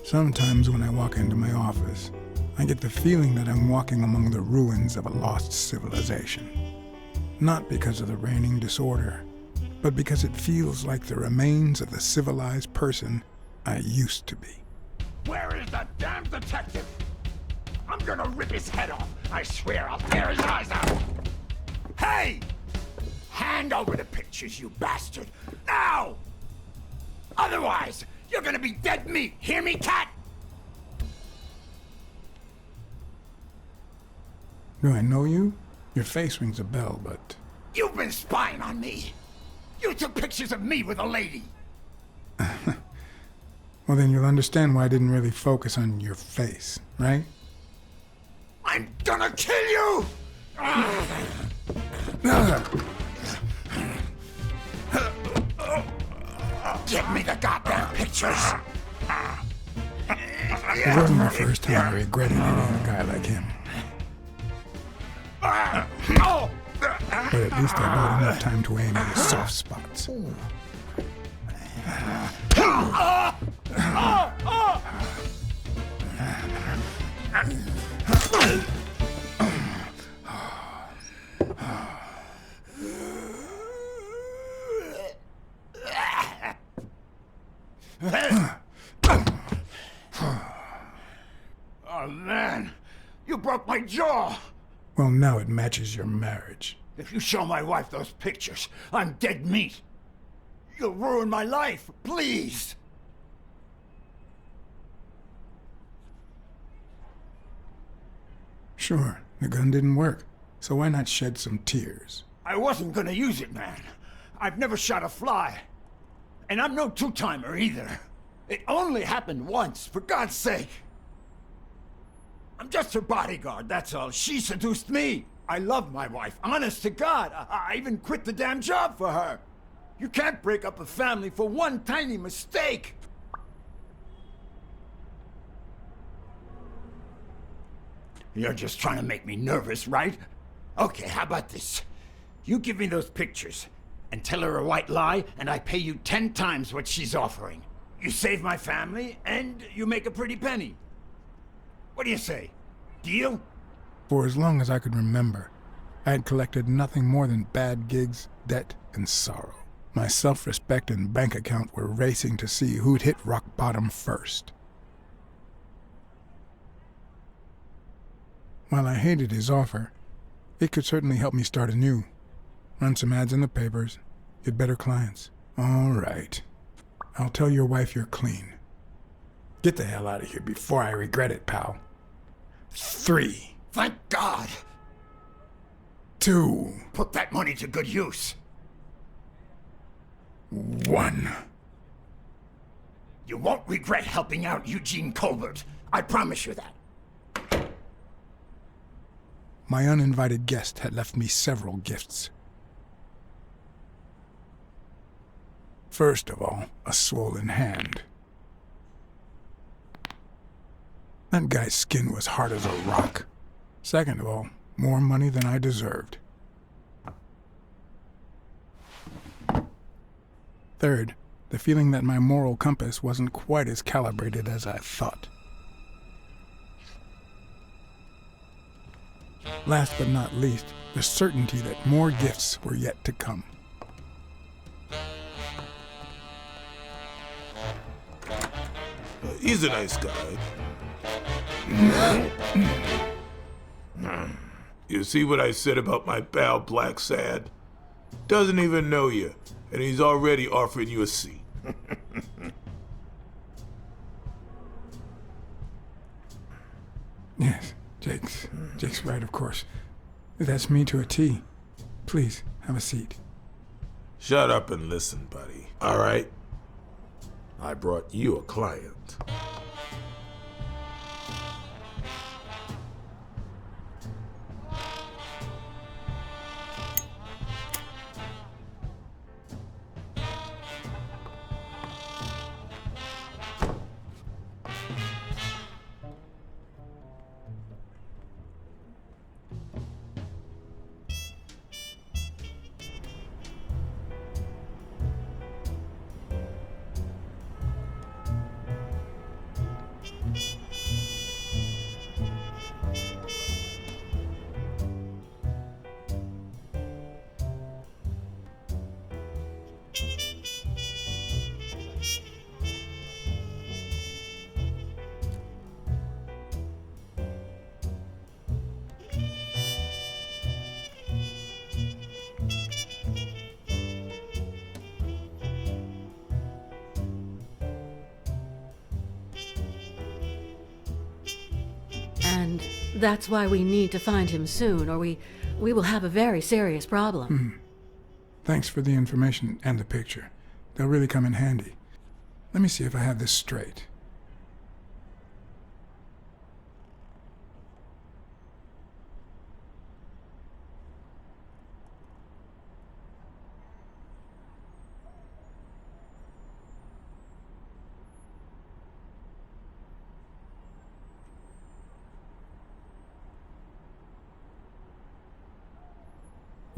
Sometimes when I walk into my office, I get the feeling that I'm walking among the ruins of a lost civilization. Not because of the reigning disorder, but because it feels like the remains of the civilized person I used to be. Where is the damn detective? I'm gonna rip his head off. I swear I'll tear his eyes out. Hey! Hand over the pictures, you bastard. Now! Otherwise, you're gonna be dead meat. Hear me, cat? Do I know you? Your face rings a bell, but... You've been spying on me. You took pictures of me with a lady. Well, then you'll understand why I didn't really focus on your face, right? I'm gonna kill you! Give me the goddamn pictures! It wasn't the first time I regretted hitting a guy like him. But at least I bought enough time to aim at his soft spots. Oh man, you broke my jaw! Well, now it matches your marriage. If you show my wife those pictures, I'm dead meat. You'll ruin my life, please! Sure, the gun didn't work, so why not shed some tears? I wasn't gonna use it, man. I've never shot a fly. And I'm no two-timer either. It only happened once, for God's sake. I'm just her bodyguard, that's all. She seduced me. I love my wife, honest to God. I even quit the damn job for her. You can't break up a family for one tiny mistake. You're just trying to make me nervous, right? Okay, how about this? You give me those pictures, and tell her a white lie, and I pay you 10 times what she's offering. You save my family, and you make a pretty penny. What do you say? Deal? For as long as I could remember, I had collected nothing more than bad gigs, debt, and sorrow. My self-respect and bank account were racing to see who'd hit rock bottom first. While I hated his offer, it could certainly help me start anew. Run some ads in the papers, get better clients. All right. I'll tell your wife you're clean. Get the hell out of here before I regret it, pal. 3. Thank God! 2. Put that money to good use. 1. You won't regret helping out Eugene Colbert. I promise you that. My uninvited guest had left me several gifts. First of all, a swollen hand. That guy's skin was hard as a rock. Second of all, more money than I deserved. Third, the feeling that my moral compass wasn't quite as calibrated as I thought. Last but not least, the certainty that more gifts were yet to come. He's a nice guy. You see what I said about my pal Blacksad? Doesn't even know you, and he's already offering you a seat. Yes, Jake's right, of course. That's me to a T. Please, have a seat. Shut up and listen, buddy. All right? I brought you a client. And that's why we need to find him soon, or we will have a very serious problem. Thanks for the information and the picture. They'll really come in handy. Let me see if I have this straight.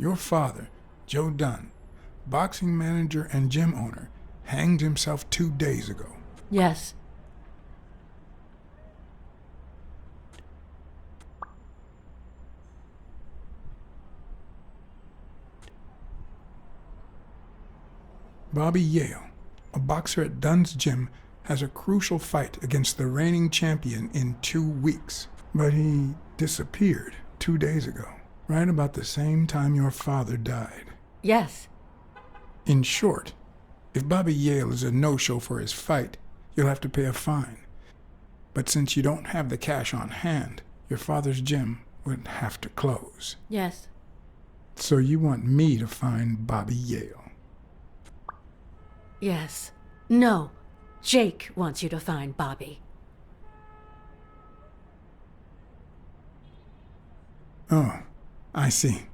Your father, Joe Dunn, boxing manager and gym owner, hanged himself 2 days ago. Yes. Bobby Yale, a boxer at Dunn's gym, has a crucial fight against the reigning champion in 2 weeks. But he disappeared 2 days ago, right about the same time your father died. Yes. In short, if Bobby Yale is a no-show for his fight, you'll have to pay a fine. But since you don't have the cash on hand, your father's gym would have to close. Yes. So you want me to find Bobby Yale? Yes. No. Jake wants you to find Bobby. Oh, I see.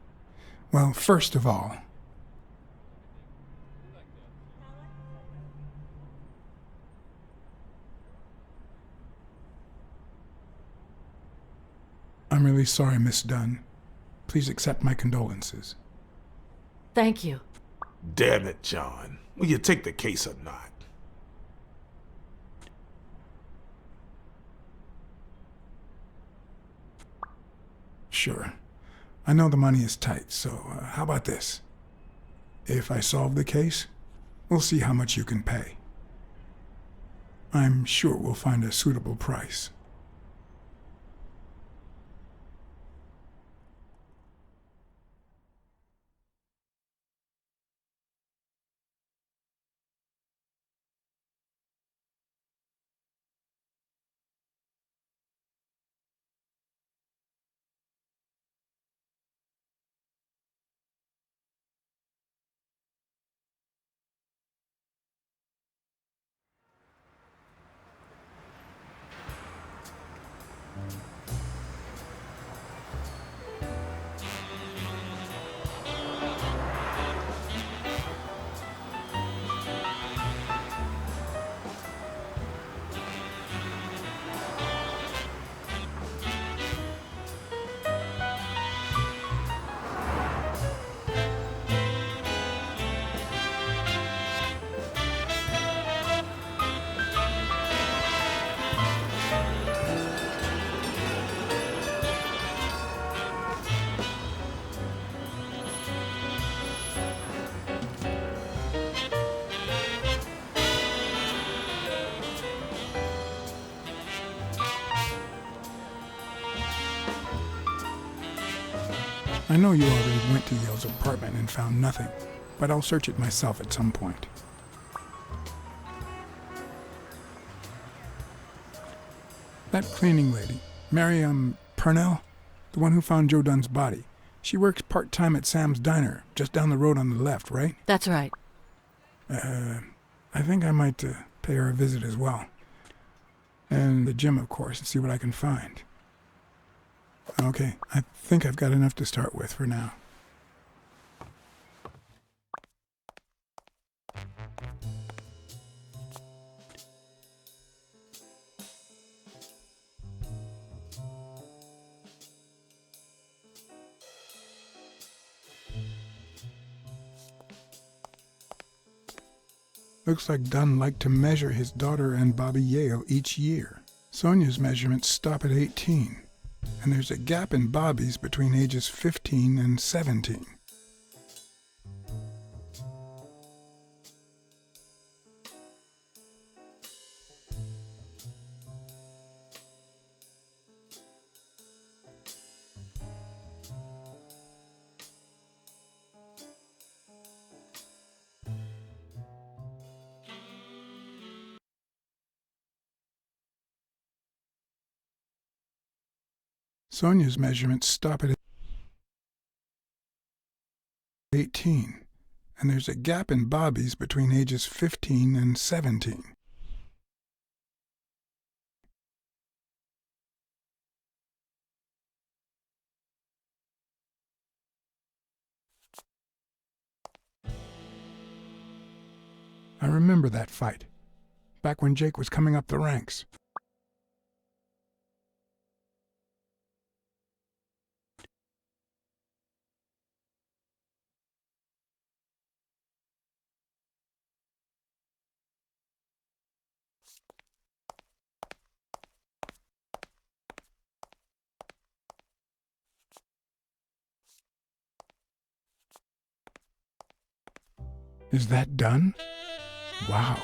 Well, first of all, I'm really sorry, Miss Dunn. Please accept my condolences. Thank you. Damn it, John. Will you take the case or not? Sure. I know the money is tight, so how about this? If I solve the case, we'll see how much you can pay. I'm sure we'll find a suitable price. I know you already went to Yale's apartment and found nothing, but I'll search it myself at some point. That cleaning lady, Mary, Purnell, the one who found Joe Dunn's body, she works part-time at Sam's Diner, just down the road on the left, right? That's right. I think I might pay her a visit as well. And the gym, of course, and see what I can find. Okay, I think I've got enough to start with for now. Looks like Dunn liked to measure his daughter and Bobby Yale each year. Sonia's measurements stop at 18, and there's a gap in Bobby's between ages 15 and 17. Sonia's measurements stop at 18, and there's a gap in Bobby's between ages 15 and 17. I remember that fight, back when Jake was coming up the ranks. Is that done? Wow.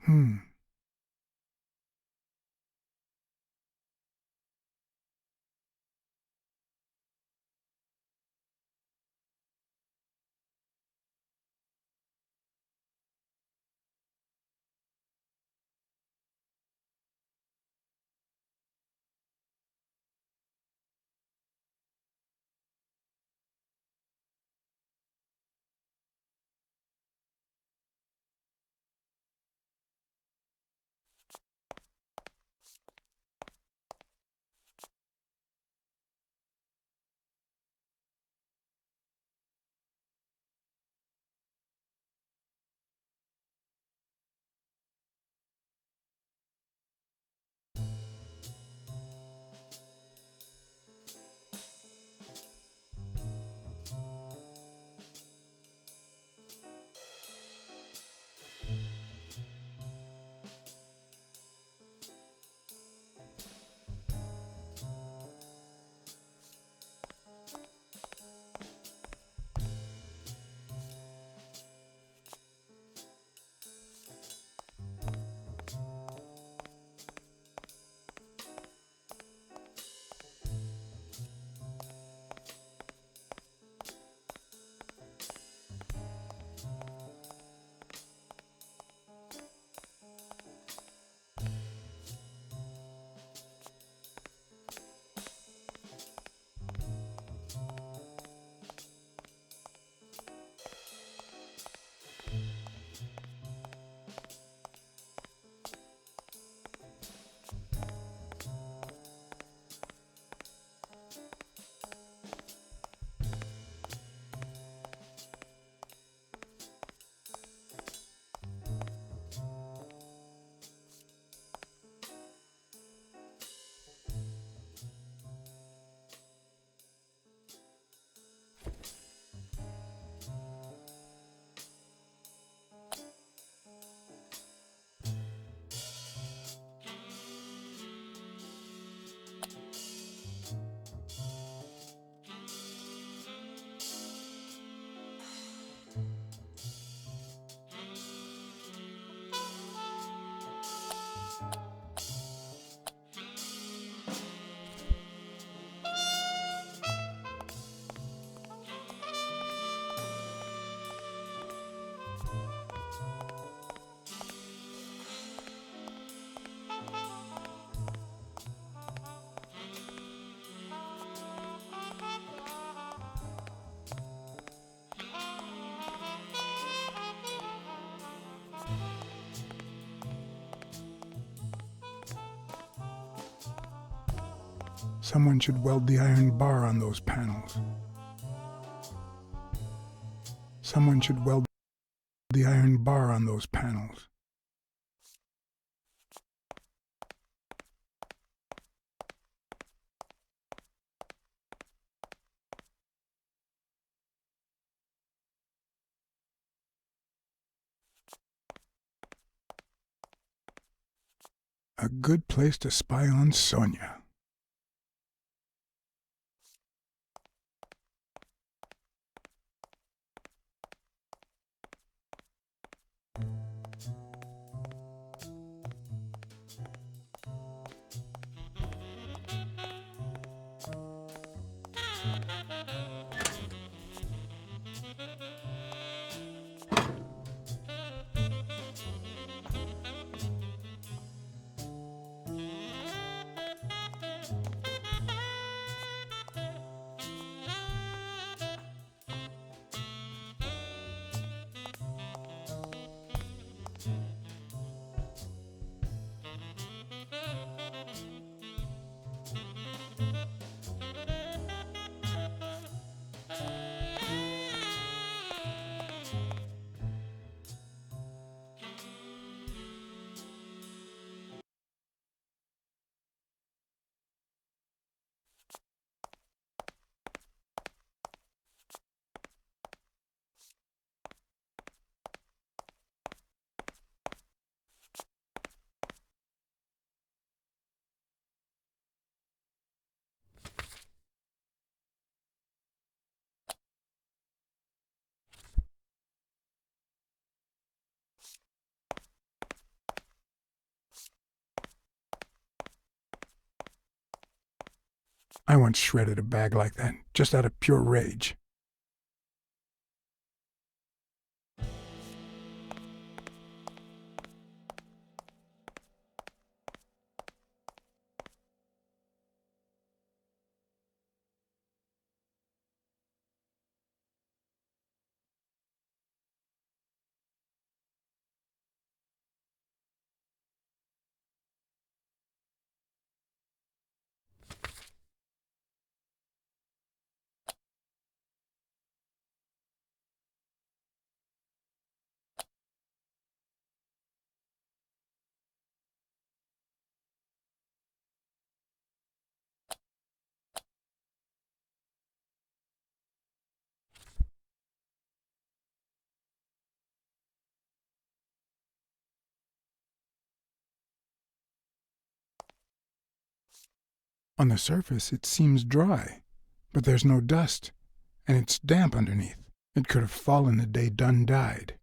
Hmm. Someone should weld the iron bar on those panels. Someone should weld the iron bar on those panels. A good place to spy on Sonia. I once shredded a bag like that, just out of pure rage. On the surface, it seems dry, but there's no dust, and it's damp underneath. It could have fallen the day Dunn died.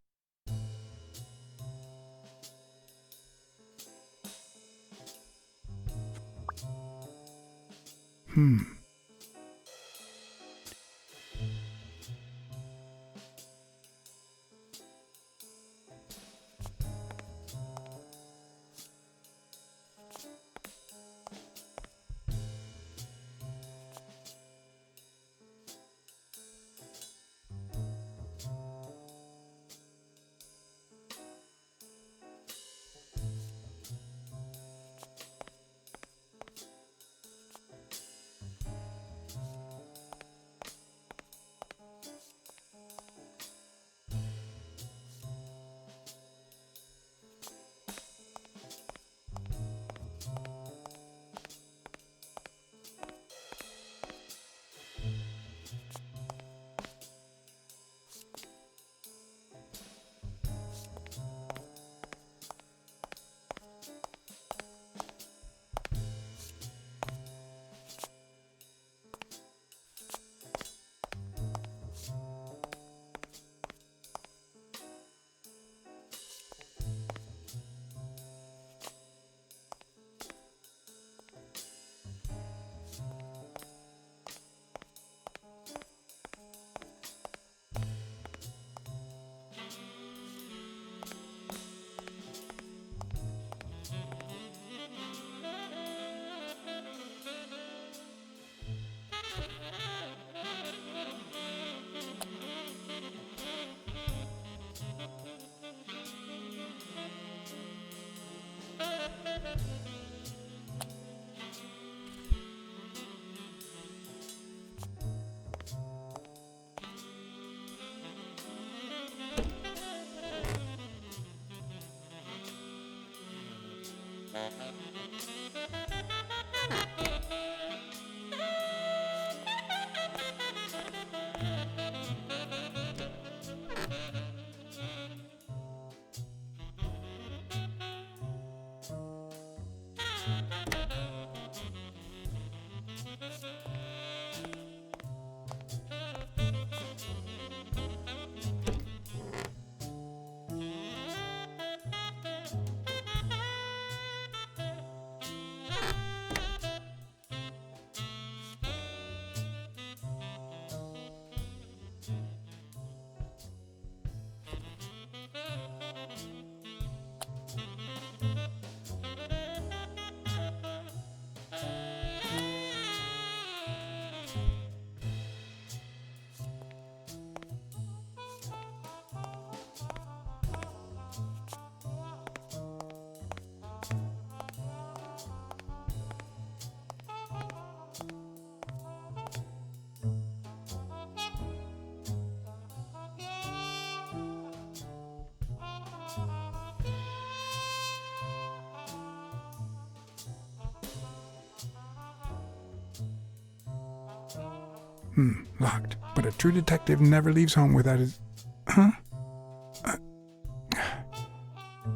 Locked. But a true detective never leaves home without his... Huh?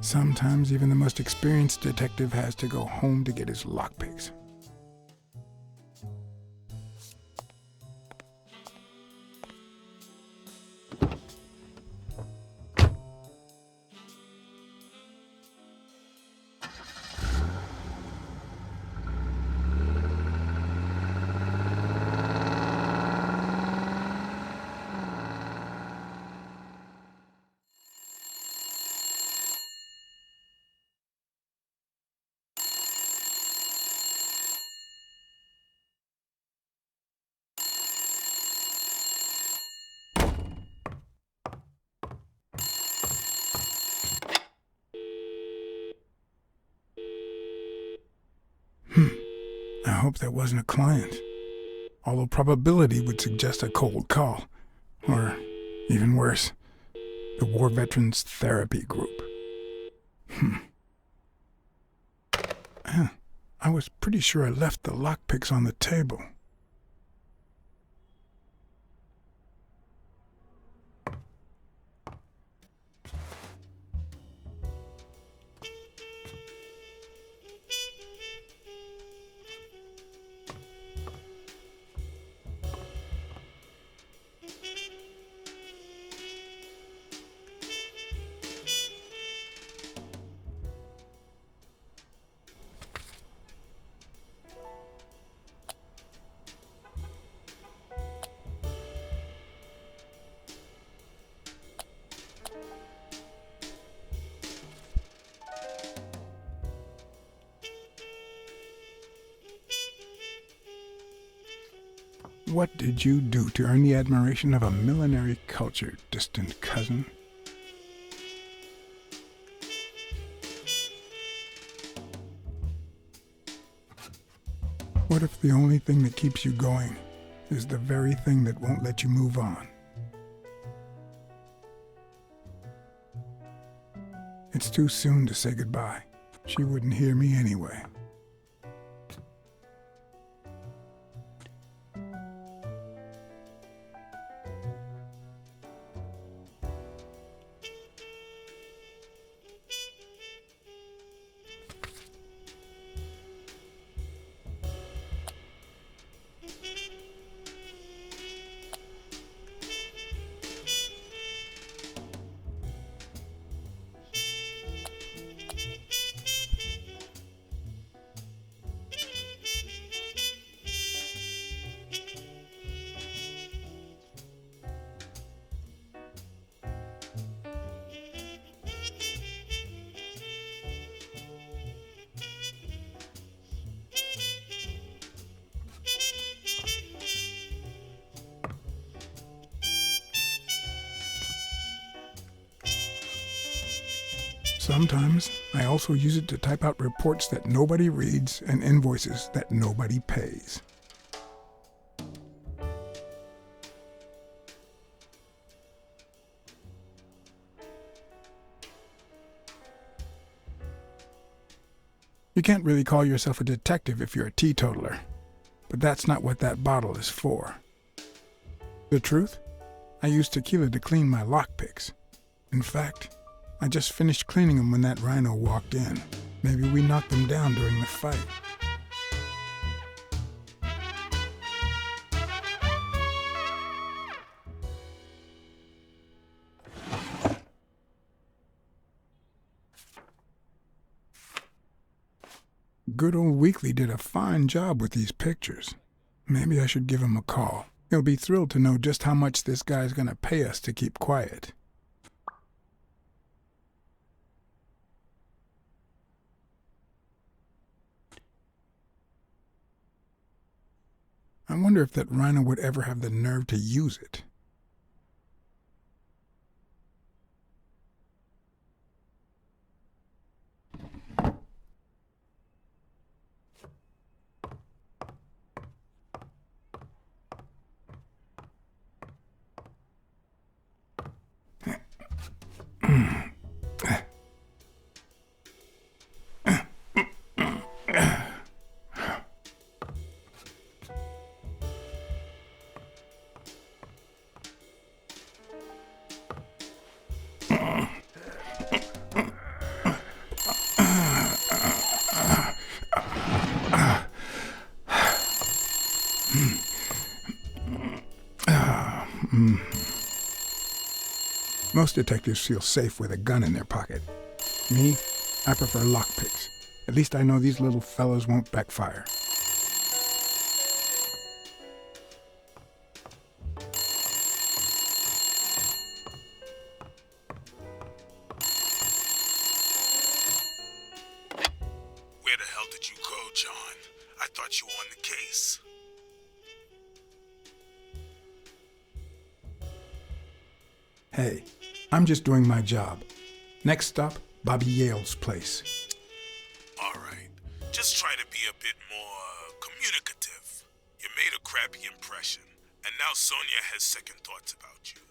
Sometimes even the most experienced detective has to go home to get his lockpicks. I hope that wasn't a client. Although probability would suggest a cold call. Or, even worse, the War Veterans Therapy Group. I was pretty sure I left the lockpicks on the table. What did you do to earn the admiration of a millinery culture, distant cousin? What if the only thing that keeps you going is the very thing that won't let you move on? It's too soon to say goodbye. She wouldn't hear me anyway. Sometimes I also use it to type out reports that nobody reads and invoices that nobody pays. You can't really call yourself a detective if you're a teetotaler, but that's not what that bottle is for. The truth? I use tequila to clean my lockpicks. In fact, I just finished cleaning them when that rhino walked in. Maybe we knocked them down during the fight. Good old Weekly did a fine job with these pictures. Maybe I should give him a call. He'll be thrilled to know just how much this guy's gonna pay us to keep quiet. I wonder if that rhino would ever have the nerve to use it. Most detectives feel safe with a gun in their pocket. Me, I prefer lockpicks. At least I know these little fellows won't backfire. Where the hell did you go, John? I thought you were on the case. Hey, I'm just doing my job. Next stop, Bobby Yale's place. All right. Just try to be a bit more communicative. You made a crappy impression, and now Sonia has second thoughts about you.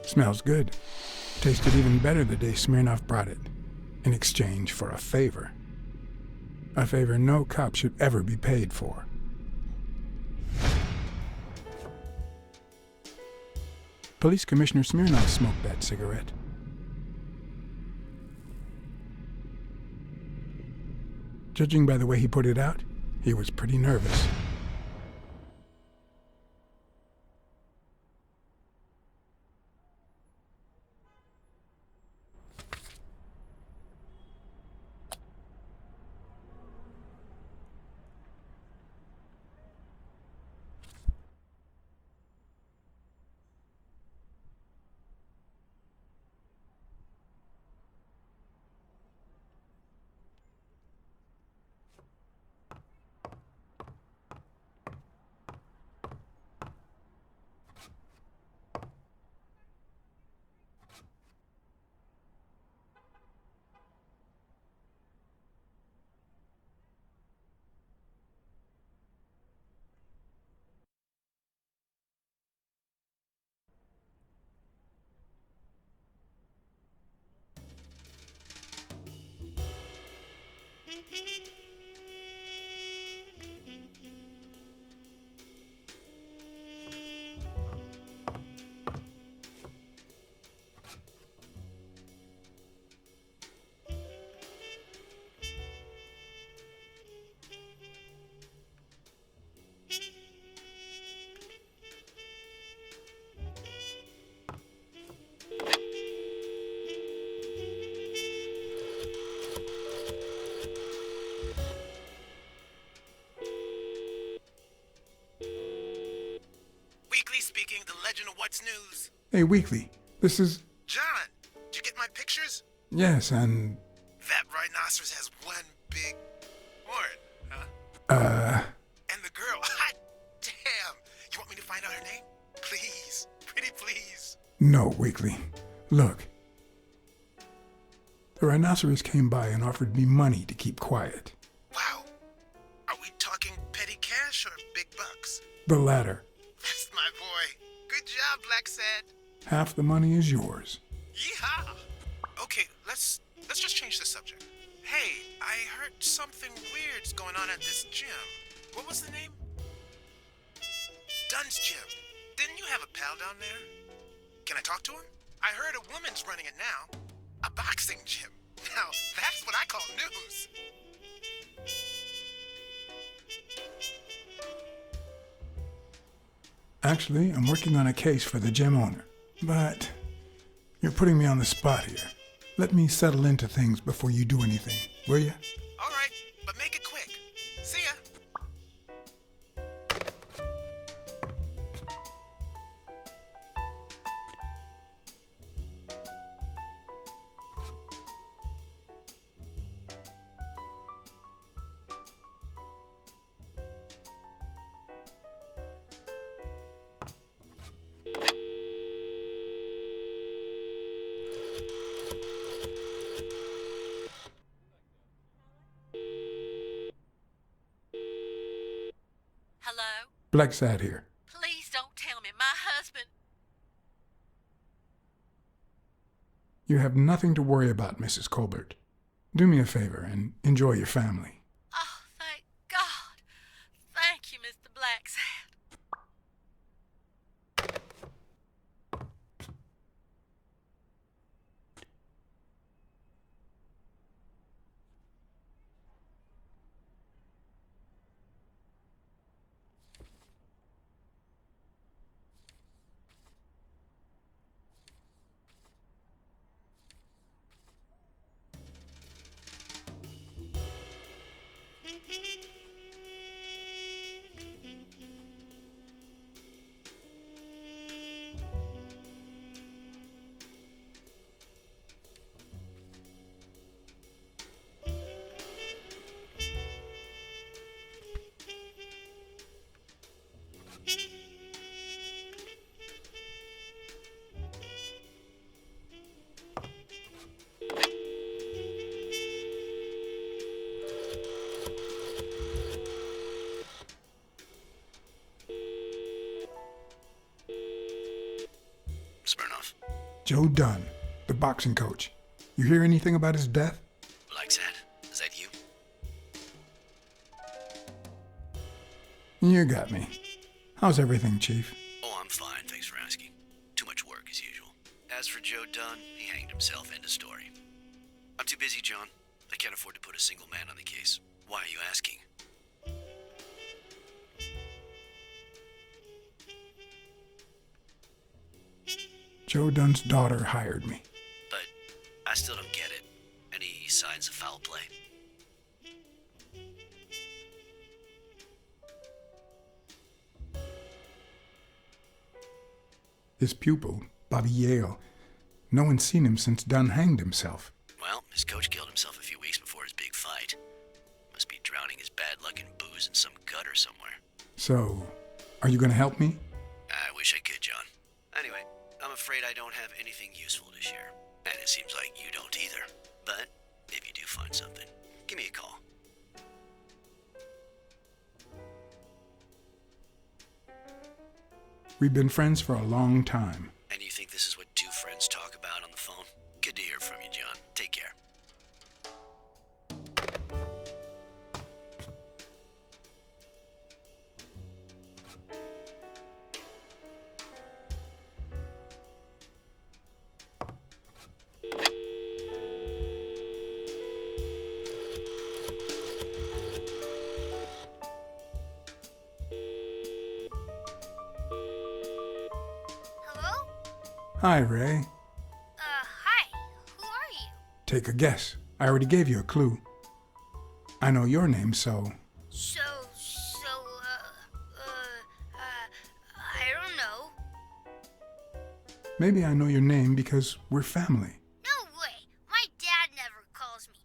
Smells good. Tasted even better the day Smirnoff brought it, in exchange for a favor. A favor no cop should ever be paid for. Police Commissioner Smirnoff smoked that cigarette. Judging by the way he put it out, he was pretty nervous. Weekly speaking, the legend of what's news. Hey, Weekly, this is... John, did you get my pictures? Yes, and That rhinoceros has one big horn, huh? And the girl, hot damn! You want me to find out her name? Please, pretty please. No, Weekly. Look. The rhinoceros came by and offered me money to keep quiet. Wow. Are we talking petty cash or big bucks? The latter. That's my boy. Good job, Blacksad. Half the money is yours. Yeehaw! Okay, let's just change the subject. Hey, I heard something weird's going on at this gym. What was the name? Dunn's gym. Didn't you have a pal down there? Can I talk to him? I heard a woman's running it now. A boxing gym. Now, that's what I call news. Actually, I'm working on a case for the gym owner. But you're putting me on the spot here. Let me settle into things before you do anything, will you? All right, but make it quick. See ya. Hello? Blacksad here. Please don't tell me my husband... You have nothing to worry about, Mrs. Colbert. Do me a favor and enjoy your family. Oh, thank God. Thank you, Mr. Blacksad. Smirnoff. Joe Dunn, the boxing coach. You hear anything about his death? Blacksad, is that you? You got me. How's everything, Chief? Oh, I'm fine, thanks for asking. Too much work as usual. As for Joe Dunn, he hanged himself. End of story. I'm too busy, John. I can't afford to put a single man on the case. Why are you asking? Joe Dunn's daughter hired me. But I still don't get it. Any signs of foul play? His pupil, Bobby Yale. No one's seen him since Dunn hanged himself. Well, his coach killed himself a few weeks before his big fight. Must be drowning his bad luck in booze in some gutter somewhere. So, are you gonna help me? I wish I could, John. Anyway, I'm afraid I don't have anything useful to share. And it seems like you don't either. But if you do find something, give me a call. We've been friends for a long time. And you think this is what two friends talk about on the phone? Good to hear from you, John. Take care. Hello? Hi, Ray. Hi. Who are you? Take a guess. I already gave you a clue. I know your name, so... I don't know. Maybe I know your name because we're family. No way. My dad never calls me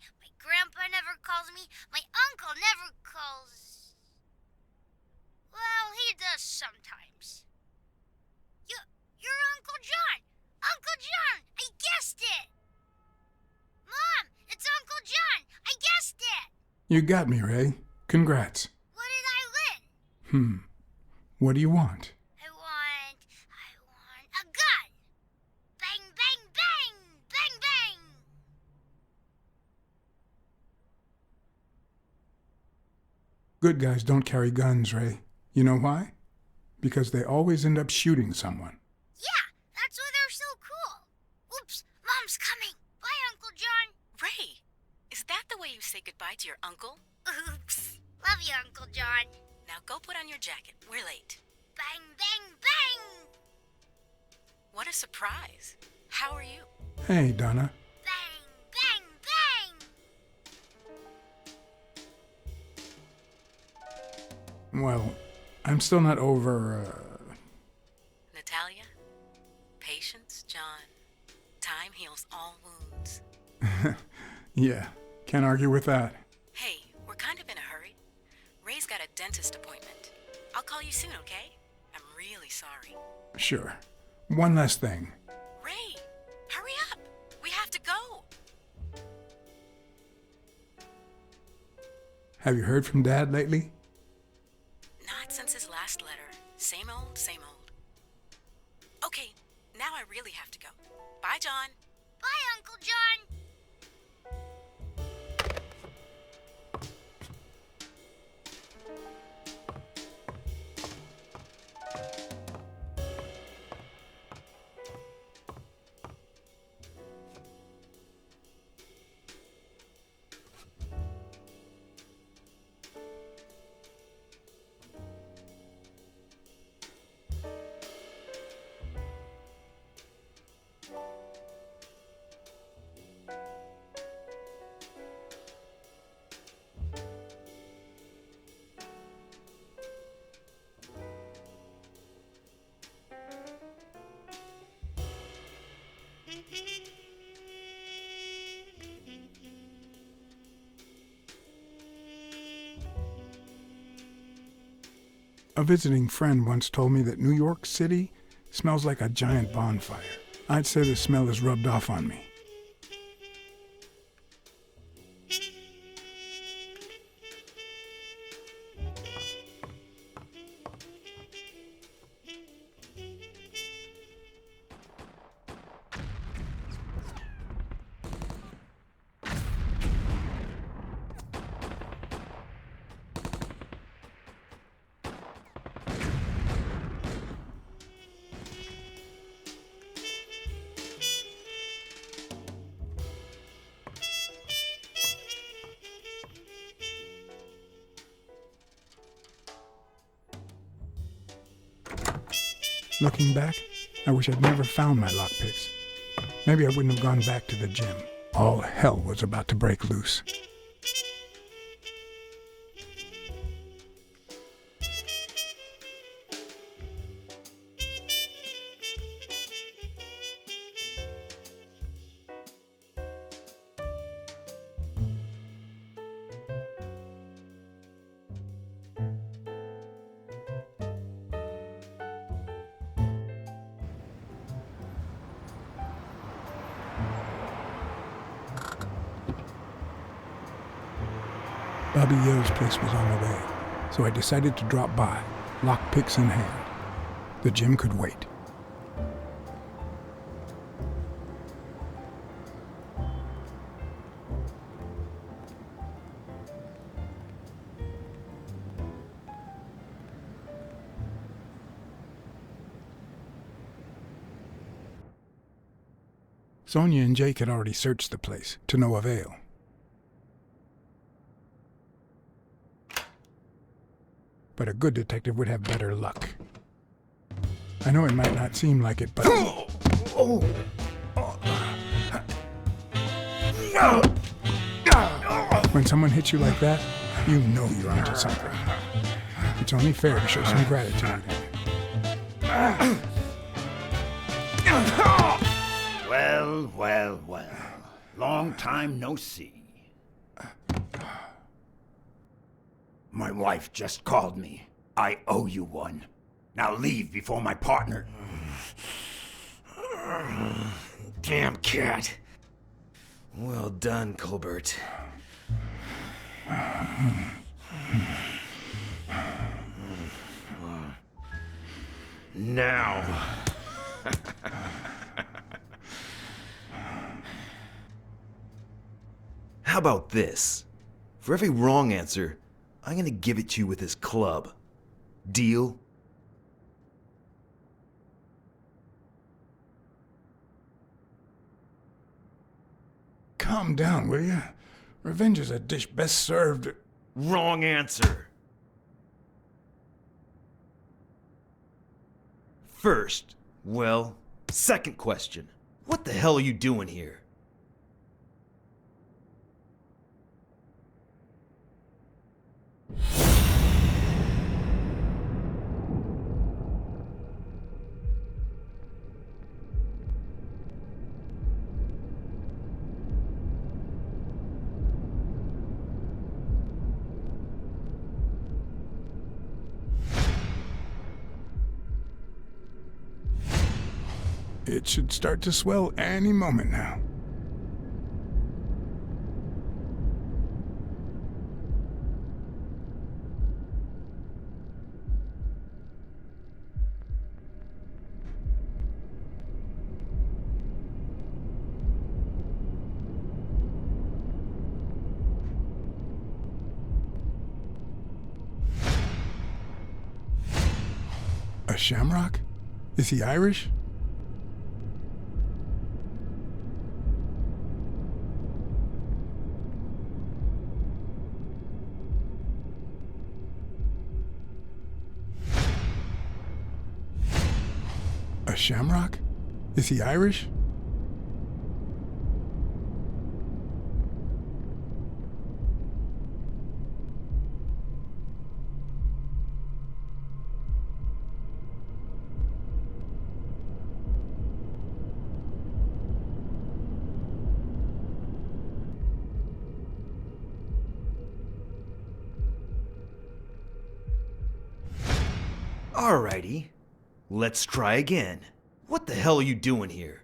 You got me, Ray. Congrats. What did I win? What do you want? I want a gun. Bang, bang, bang, bang, bang. Good guys don't carry guns, Ray. You know why? Because they always end up shooting someone. Yeah, that's why they're so cool. Oops, Mom's coming. Bye, Uncle John. Ray, is that the way you say goodbye to your uncle? Oops. Love you, Uncle John. Now go put on your jacket. We're late. Bang, bang, bang. What a surprise. How are you? Hey, Donna. Bang, bang, bang. Well, I'm still not over, Natalia? Patience, John. Time heals all wounds. Yeah, can't argue with that. Hey, we're kind of in a hurry. Ray's got a dentist appointment. I'll call you soon, okay? I'm really sorry. Sure. One last thing. Ray, hurry up. We have to go. Have you heard from Dad lately? Not since his last letter. Same old, same old. Okay, now I really have to go. Bye, John. Bye, Uncle John. A visiting friend once told me that New York City smells like a giant bonfire. I'd say the smell has rubbed off on me. Looking back, I wish I'd never found my lockpicks. Maybe I wouldn't have gone back to the gym. All hell was about to break loose. Bobby Yo's place was on the way, so I decided to drop by, lockpicks in hand. The gym could wait. Sonia and Jake had already searched the place, to no avail. But a good detective would have better luck. I know it might not seem like it, but... When someone hits you like that, you know you're onto something. It's only fair to show some gratitude. Well, well, well. Long time no see. My wife just called me. I owe you one. Now leave before my partner... Damn cat. Well done, Colbert. Now. How about this? For every wrong answer, I'm gonna give it to you with this club. Deal? Calm down, will you? Revenge is a dish best served. Wrong answer. First, second question. What the hell are you doing here? It should start to swell any moment now. A shamrock? Is he Irish? A shamrock? Is he Irish? Alrighty. Let's try again. What the hell are you doing here?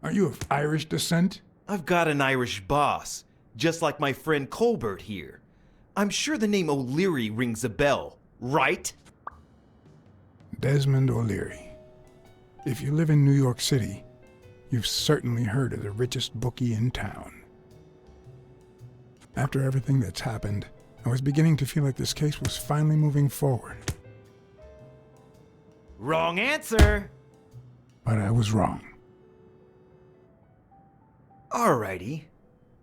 Are you of Irish descent? I've got an Irish boss, just like my friend Colbert here. I'm sure the name O'Leary rings a bell, right? Desmond O'Leary. If you live in New York City, you've certainly heard of the richest bookie in town. After everything that's happened, I was beginning to feel like this case was finally moving forward. Wrong answer! But I was wrong. Alrighty.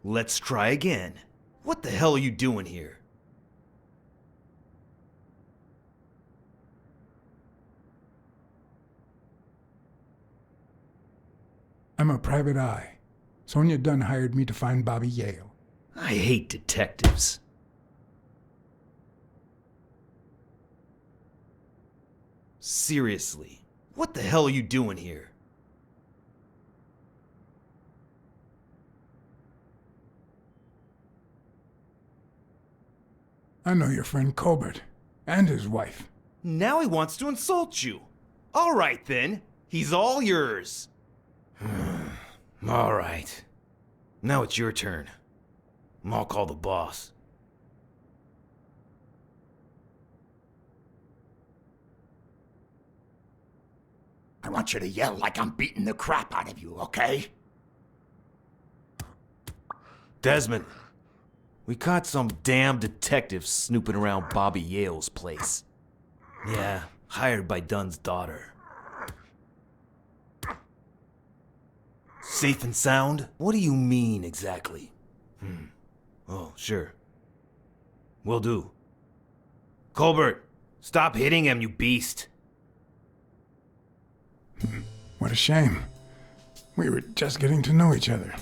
Let's try again. What the hell are you doing here? I'm a private eye. Sonia Dunn hired me to find Bobby Yale. I hate detectives. Seriously, what the hell are you doing here? I know your friend Colbert and his wife. Now he wants to insult you. All right then, he's all yours. All right. Now it's your turn. I'll call the boss. I want you to yell like I'm beating the crap out of you, okay? Desmond, we caught some damn detective snooping around Bobby Yale's place. Yeah, hired by Dunn's daughter. Safe and sound? What do you mean exactly? Oh, sure. Will do. Colbert, stop hitting him, you beast. What a shame. We were just getting to know each other.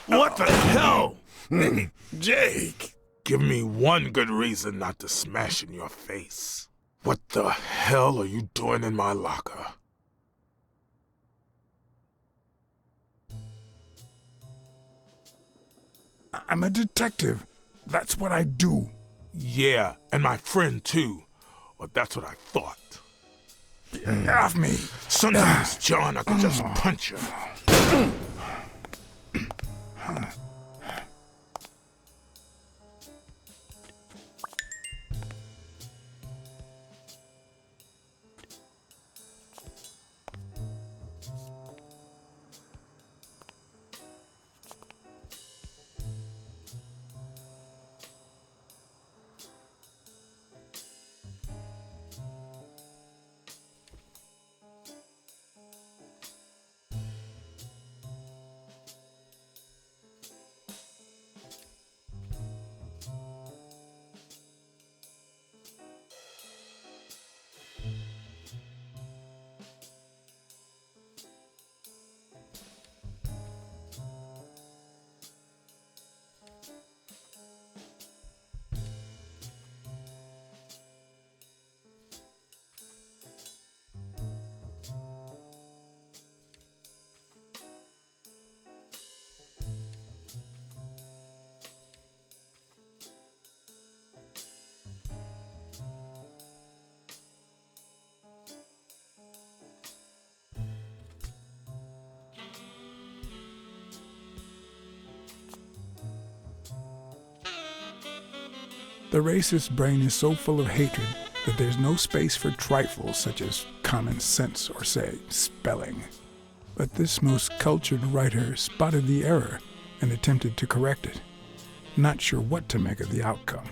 What the hell? Hey, Jake, give me one good reason not to smash in your face. What the hell are you doing in my locker? I'm a detective. That's what I do. Yeah, and my friend too. Or that's what I thought. Get off me. Sometimes, John, I could just punch you. The racist brain is so full of hatred that there's no space for trifles such as common sense or, say, spelling. But this most cultured writer spotted the error and attempted to correct it, not sure what to make of the outcome.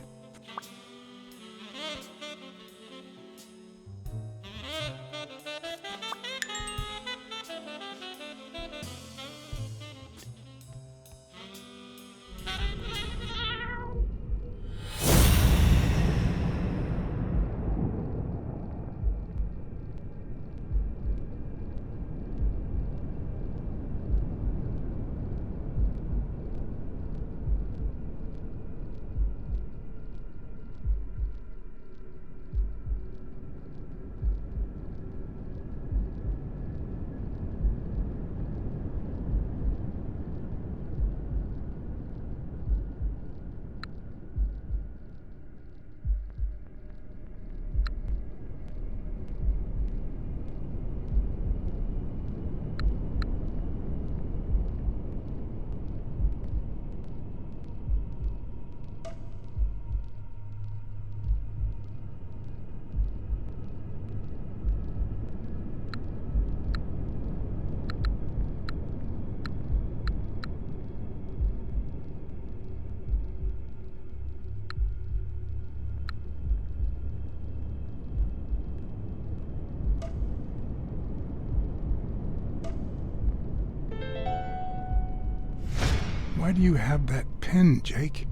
Why do you have that pen, Jake?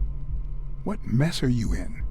What mess are you in?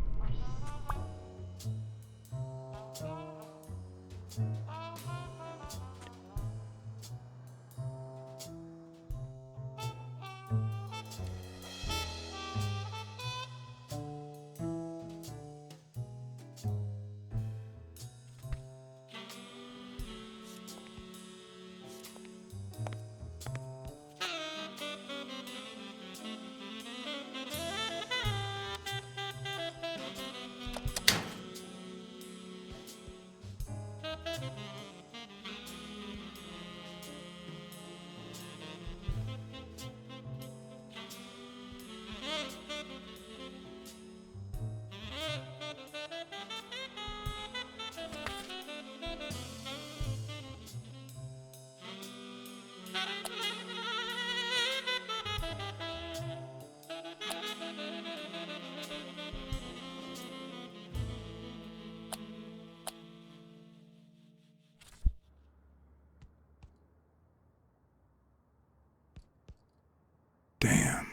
Damn.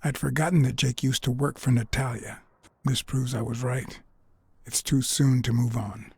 I'd forgotten that Jake used to work for Natalia. This proves I was right. It's too soon to move on.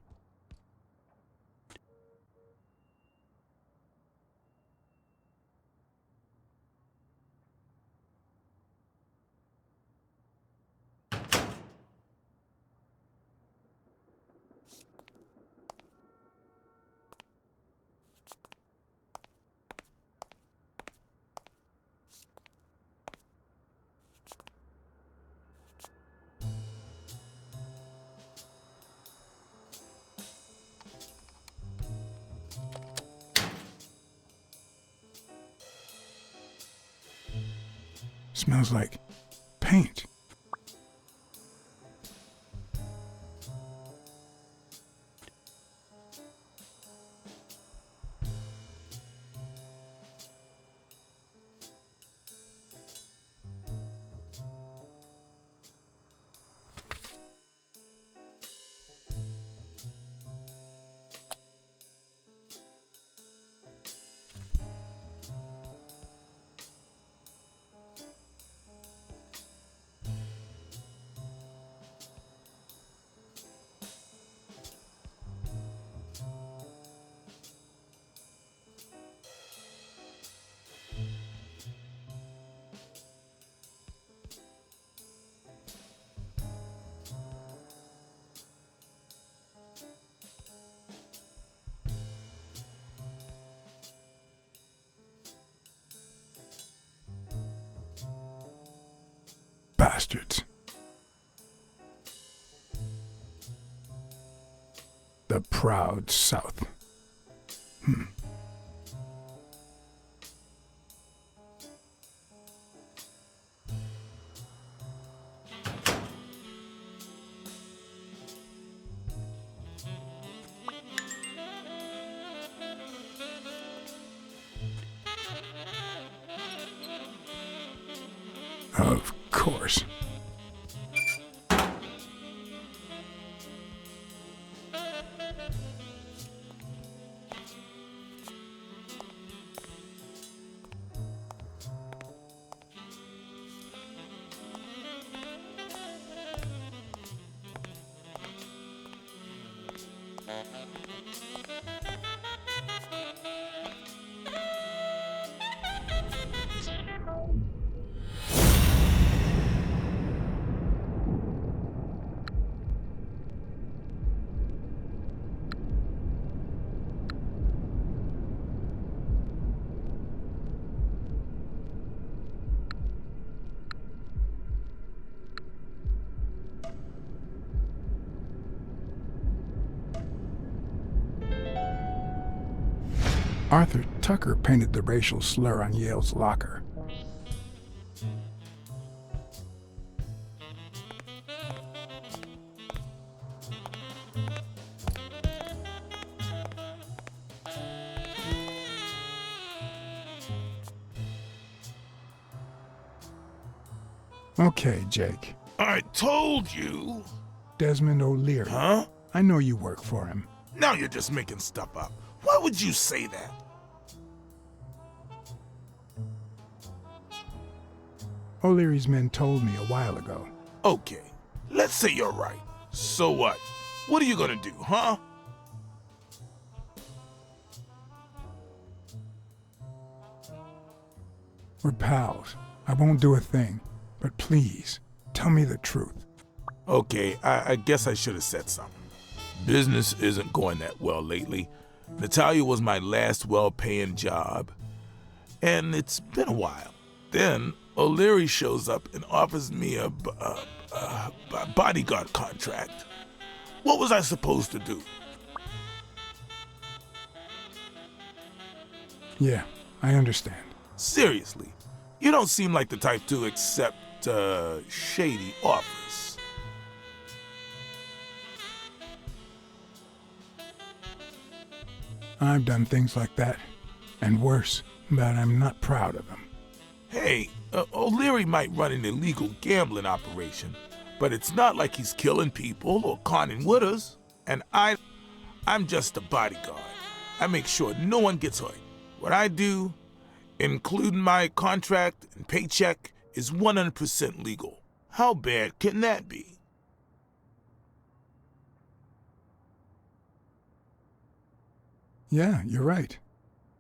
Smells like paint. Bastards. The proud South. Of course. Arthur Tucker painted the racial slur on Yale's locker. Okay, Jake. I told you. Desmond O'Leary. Huh? I know you work for him. Now you're just making stuff up. Why would you say that? O'Leary's men told me a while ago. Okay, let's say you're right. So what? What are you gonna do, huh? We're pals. I won't do a thing. But please, tell me the truth. Okay, I guess I should have said something. Business isn't going that well lately. Natalia was my last well-paying job, and it's been a while. Then O'Leary shows up and offers me a bodyguard contract. What was I supposed to do? Yeah, I understand. Seriously, you don't seem like the type to accept shady offers. I've done things like that, and worse, but I'm not proud of them. Hey, O'Leary might run an illegal gambling operation, but it's not like he's killing people or conning widows. And I'm just a bodyguard. I make sure no one gets hurt. What I do, including my contract and paycheck, is 100% legal. How bad can that be? Yeah, you're right.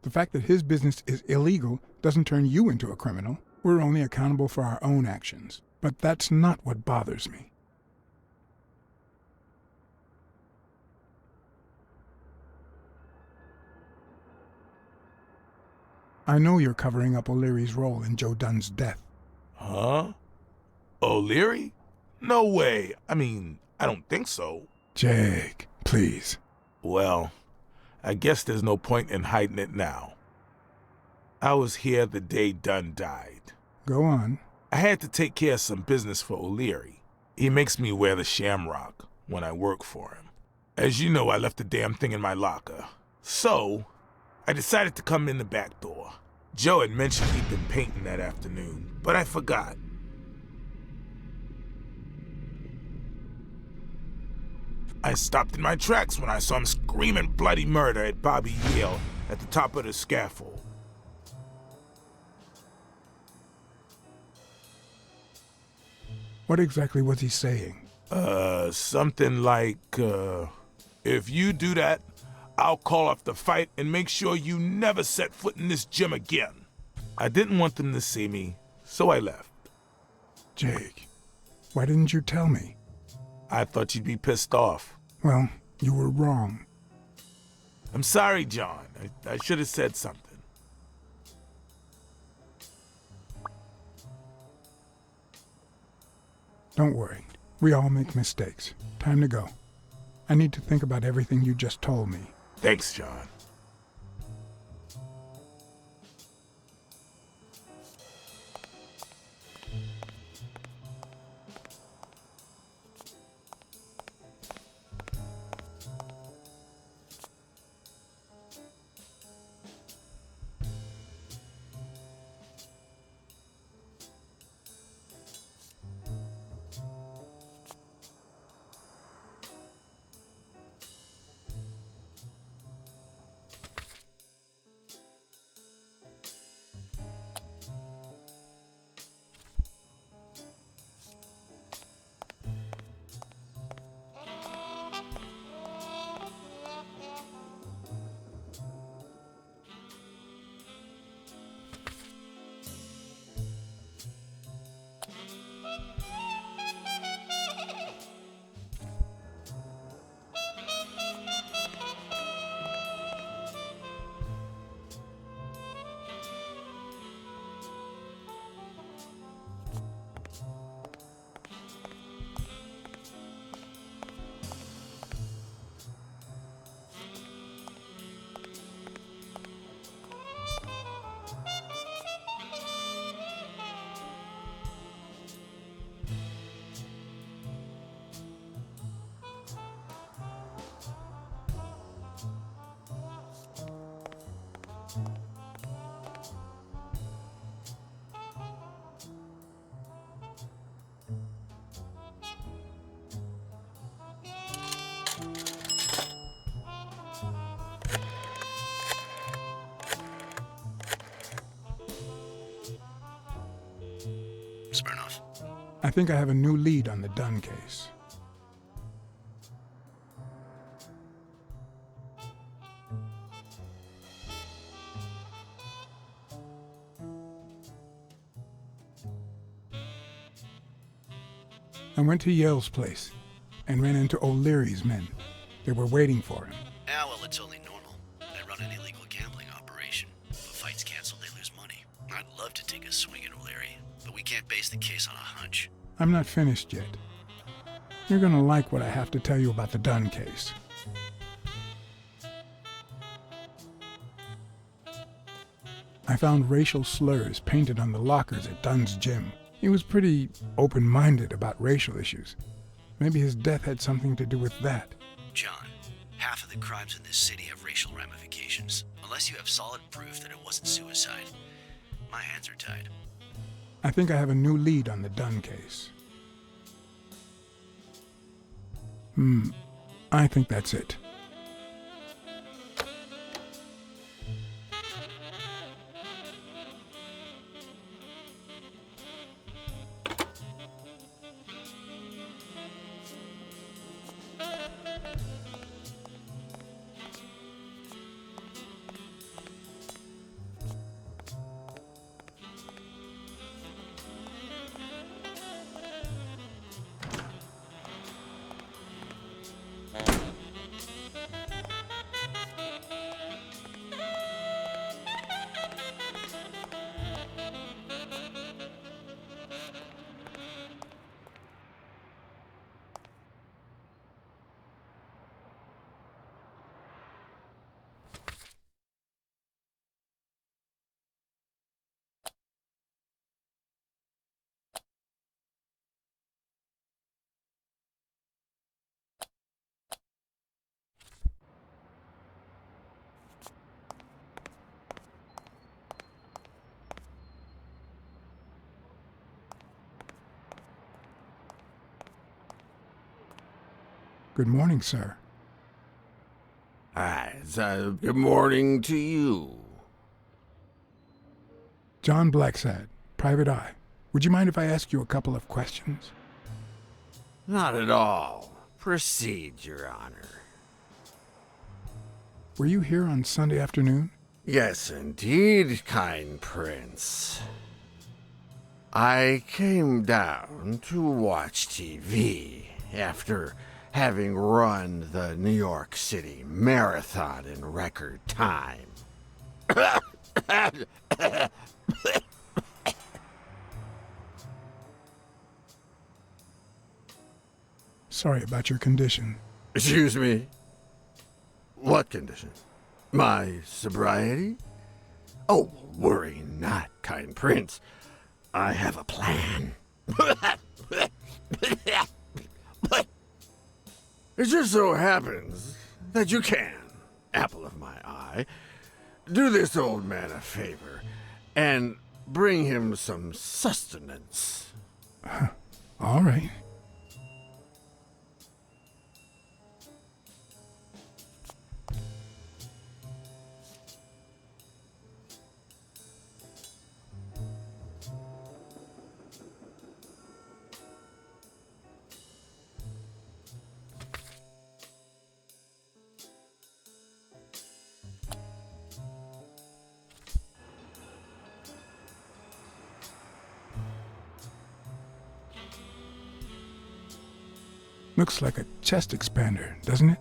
The fact that his business is illegal doesn't turn you into a criminal. We're only accountable for our own actions. But that's not what bothers me. I know you're covering up O'Leary's role in Joe Dunn's death. Huh? O'Leary? No way. I mean, I don't think so. Jake, please. Well, I guess there's no point in hiding it now. I was here the day Dunn died. Go on. I had to take care of some business for O'Leary. He makes me wear the shamrock when I work for him. As you know, I left the damn thing in my locker. So, I decided to come in the back door. Joe had mentioned he'd been painting that afternoon, but I forgot. I stopped in my tracks when I saw him screaming bloody murder at Bobby Yale at the top of the scaffold. What exactly was he saying? Something like, if you do that, I'll call off the fight and make sure you never set foot in this gym again. I didn't want them to see me, so I left. Jake, why didn't you tell me? I thought you'd be pissed off. Well, you were wrong. I'm sorry, John. I should have said something. Don't worry. We all make mistakes. Time to go. I need to think about everything you just told me. Thanks, John. Smirnoff. I think I have a new lead on the Dunn case. I went to Yale's place and ran into O'Leary's men. They were waiting for him. Ah, well, it's only normal. They run an illegal gambling operation. If a fight's canceled, they lose money. I'd love to take a swing at O'Leary, but we can't base the case on a hunch. I'm not finished yet. You're gonna like what I have to tell you about the Dunn case. I found racial slurs painted on the lockers at Dunn's gym. He was pretty open-minded about racial issues. Maybe his death had something to do with that. John, half of the crimes in this city have racial ramifications. Unless you have solid proof that it wasn't suicide, my hands are tied. I think I have a new lead on the Dunn case. I think that's it. Good morning, sir. Good morning to you. John Blacksad, Private Eye. Would you mind if I ask you a couple of questions? Not at all. Proceed, Your Honor. Were you here on Sunday afternoon? Yes, indeed, kind prince. I came down to watch TV after having run the New York City Marathon in record time. Sorry about your condition. Excuse me? What condition? My sobriety? Oh, worry not, kind prince. I have a plan. It just so happens that you can, apple of my eye, do this old man a favor and bring him some sustenance. All right. Looks like a chest expander, doesn't it?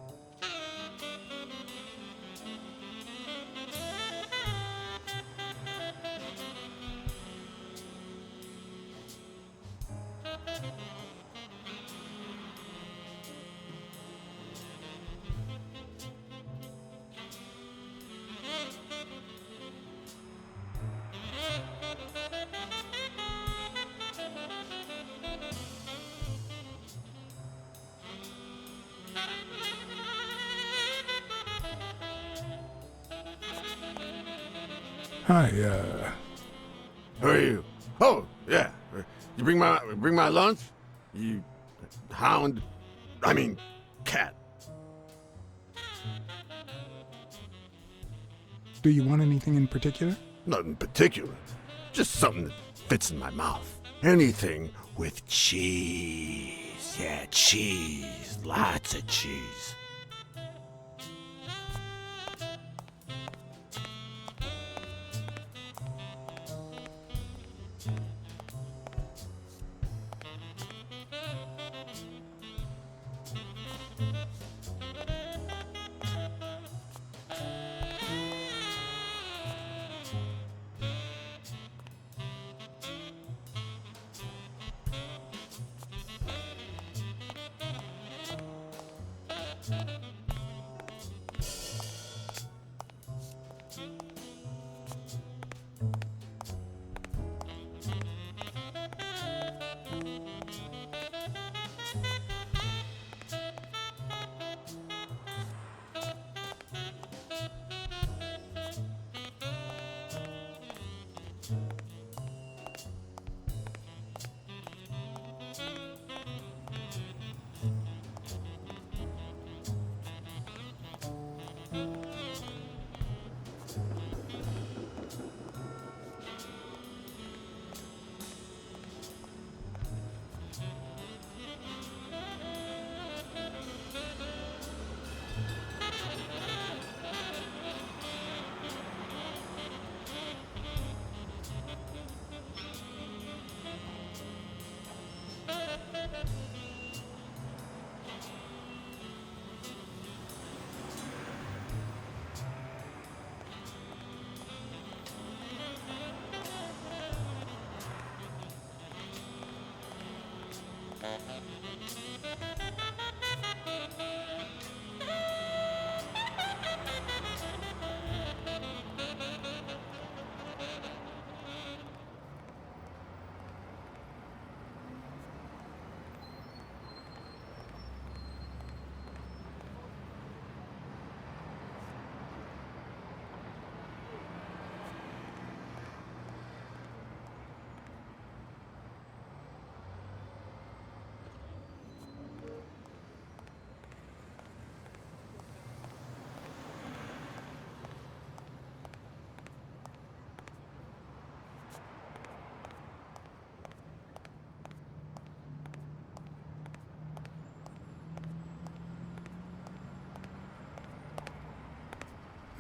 Hi, Who are you? Oh, yeah. You bring my lunch? You hound? I mean, cat. do you want anything in particular? Nothing particular. Just something that fits in my mouth. Anything with cheese. Yeah, cheese. Lots of cheese.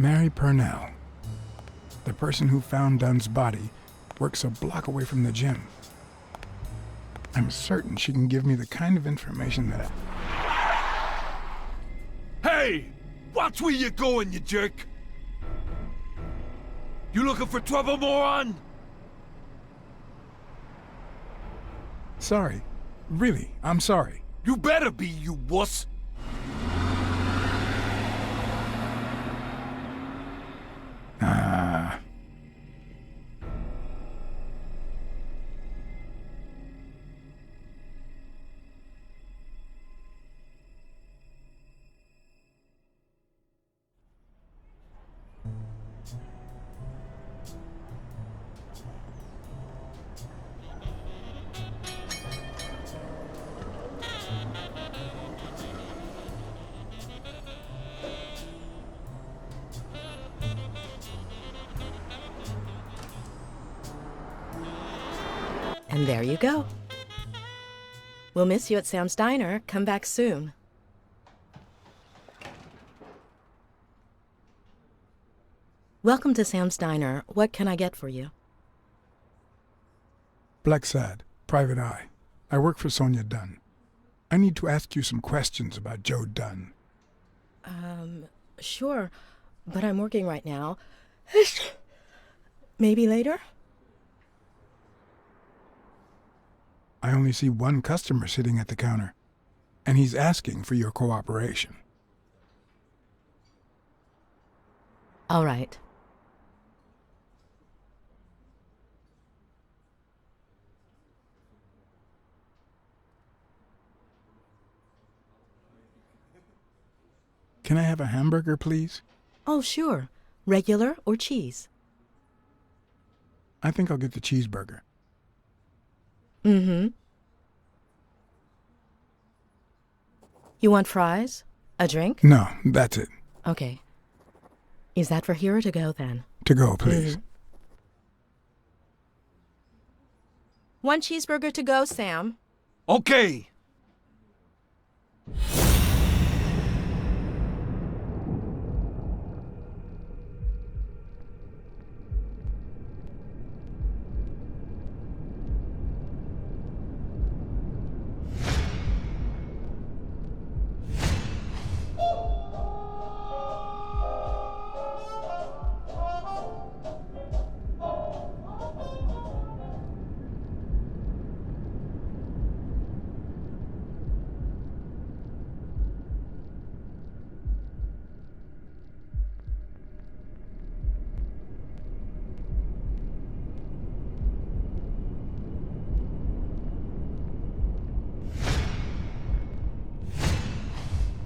Mary Purnell, the person who found Dunn's body, works a block away from the gym. I'm certain she can give me the kind of information that Hey! Watch where you're going, you jerk! You looking for trouble, moron? Sorry. Really, I'm sorry. You better be, you wuss! And there you go. We'll miss you at Sam's Diner. Come back soon. Welcome to Sam's Diner. What can I get for you? Blacksad, Private Eye. I work for Sonia Dunn. I need to ask you some questions about Joe Dunn. Sure, but I'm working right now. Maybe later? I only see one customer sitting at the counter, and he's asking for your cooperation. All right. Can I have a hamburger, please? Oh, sure. Regular or cheese? I think I'll get the cheeseburger. Mm-hmm. You want fries? A drink? No, that's it. Okay. Is that for here or to go, then? To go, please. One cheeseburger to go, Sam. Okay!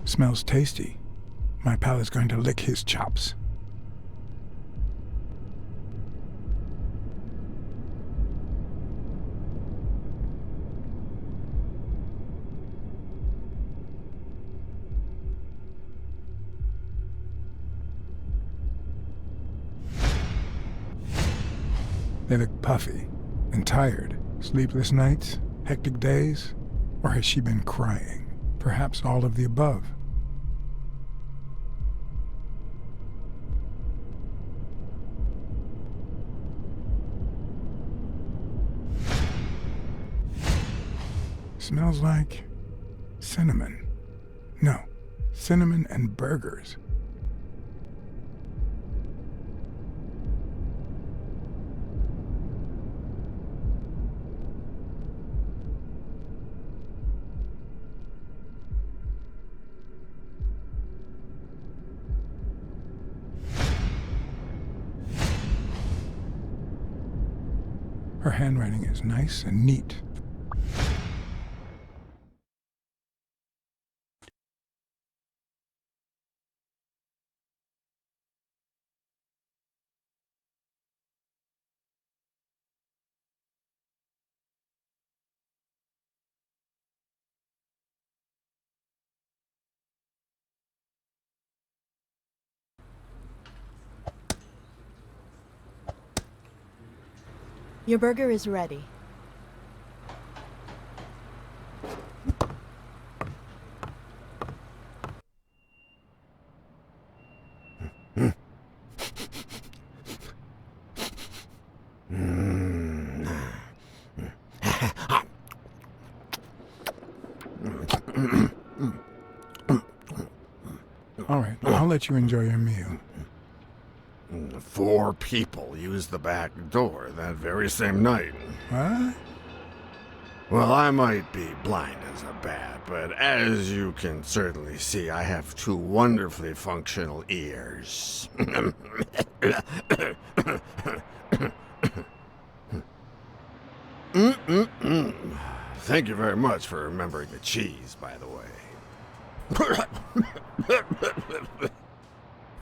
Smells tasty. My pal is going to lick his chops. They look puffy and tired. Sleepless nights? Hectic days? Or has she been crying? Perhaps all of the above. Smells like cinnamon. No, cinnamon and burgers. Her handwriting is nice and neat. Your burger is ready. All right, I'll let you enjoy your meal. 4 people used the back door that very same night. What? Well, I might be blind as a bat, but as you can certainly see, I have 2 wonderfully functional ears. Thank you very much for remembering the cheese, by the way.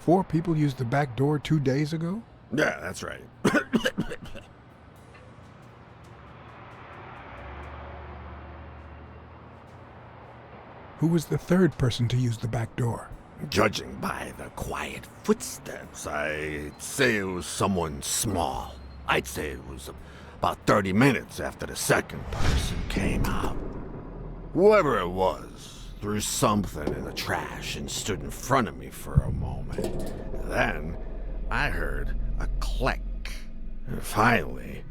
4 people used the back door 2 days ago? Yeah, that's right. Who was the 3rd person to use the back door? Judging by the quiet footsteps, I'd say it was someone small. I'd say it was about 30 minutes after the 2nd person came out. Whoever it was threw something in the trash and stood in front of me for a moment. Then I heard a click. And finally,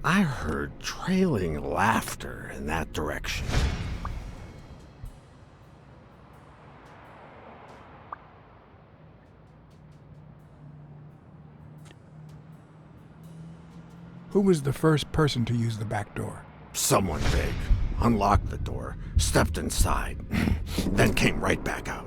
I heard trailing laughter in that direction. Who was the first person to use the back door? Someone big unlocked the door, stepped inside, then came right back out.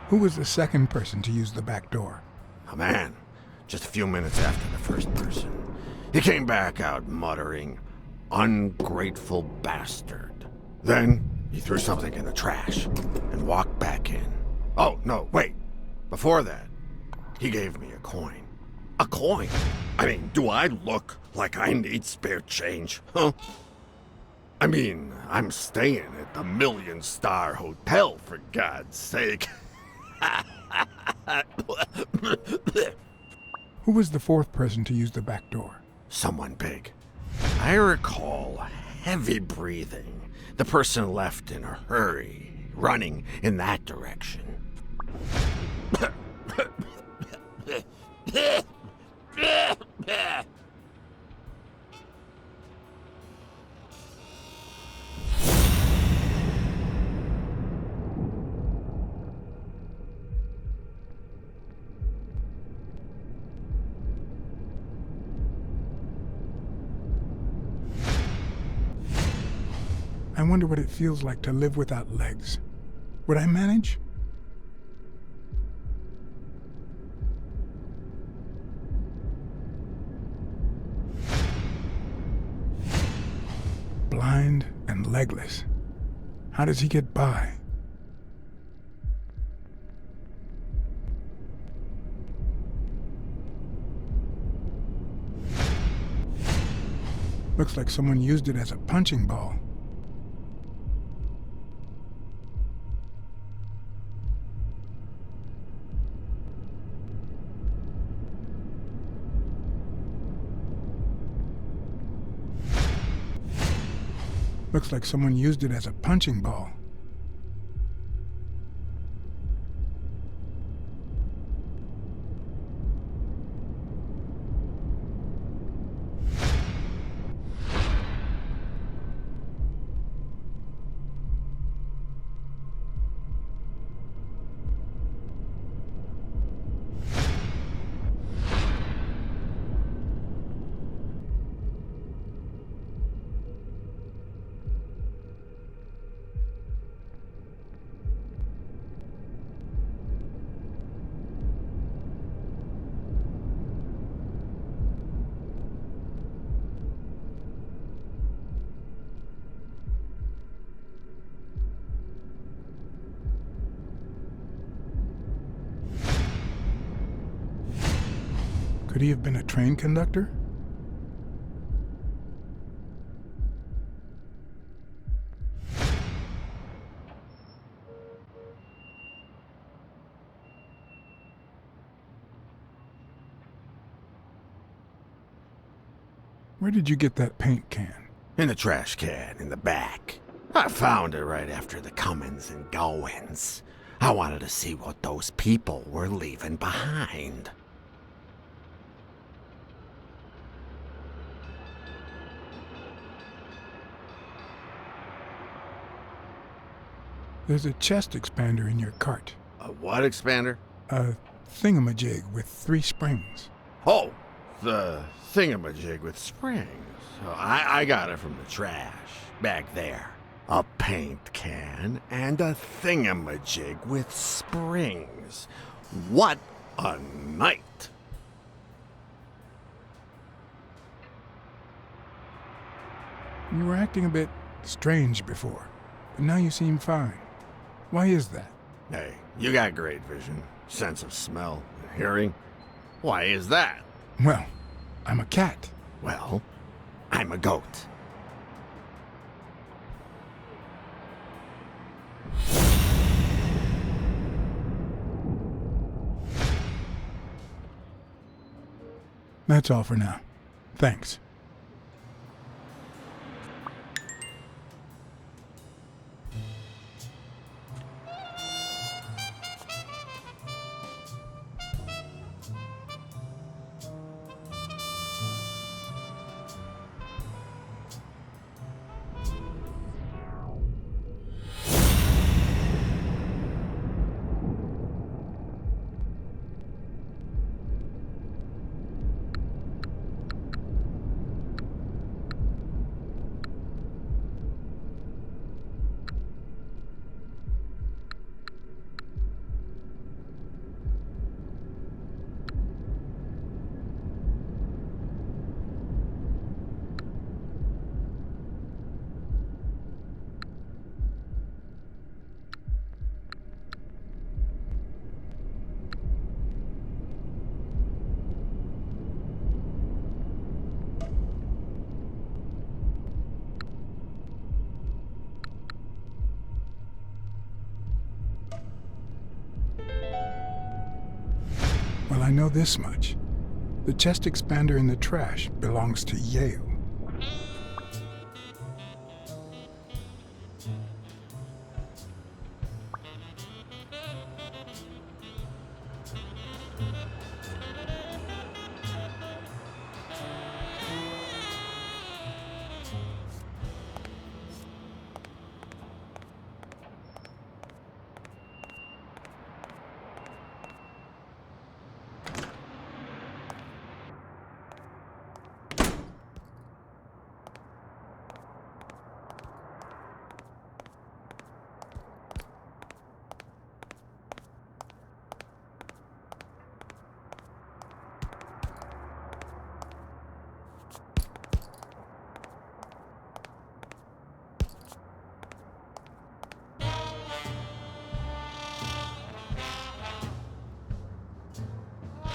Who was the 2nd person to use the back door? A man, just a few minutes after the first person. He came back out muttering, "Ungrateful bastard." Then he threw something in the trash and walked back in. Oh, no, wait. Before that, he gave me a coin. A coin? I mean, do I look like I need spare change, huh? I mean, I'm staying at the Million-Star Hotel, for God's sake. Who was the 4th person to use the back door? Someone big. I recall heavy breathing. The person left in a hurry, running in that direction. I wonder what it feels like to live without legs. Would I manage? Blind and legless. How does he get by? Looks like someone used it as a punching ball. Looks like someone used it as a punching ball. Could he have been a train conductor? Where did you get that paint can? In the trash can in the back. I found it right after the comings and goings. I wanted to see what those people were leaving behind. There's a chest expander in your cart. A what expander? A thingamajig with 3 springs. Oh, the thingamajig with springs. Oh, I got it from the trash back there. A paint can and a thingamajig with springs. What a night! You were acting a bit strange before, but now you seem fine. Why is that? Hey, you got great vision, sense of smell, and hearing. Why is that? Well, I'm a cat. Well, I'm a goat. That's all for now. Thanks. Well, I know this much. The chest expander in the trash belongs to Yale.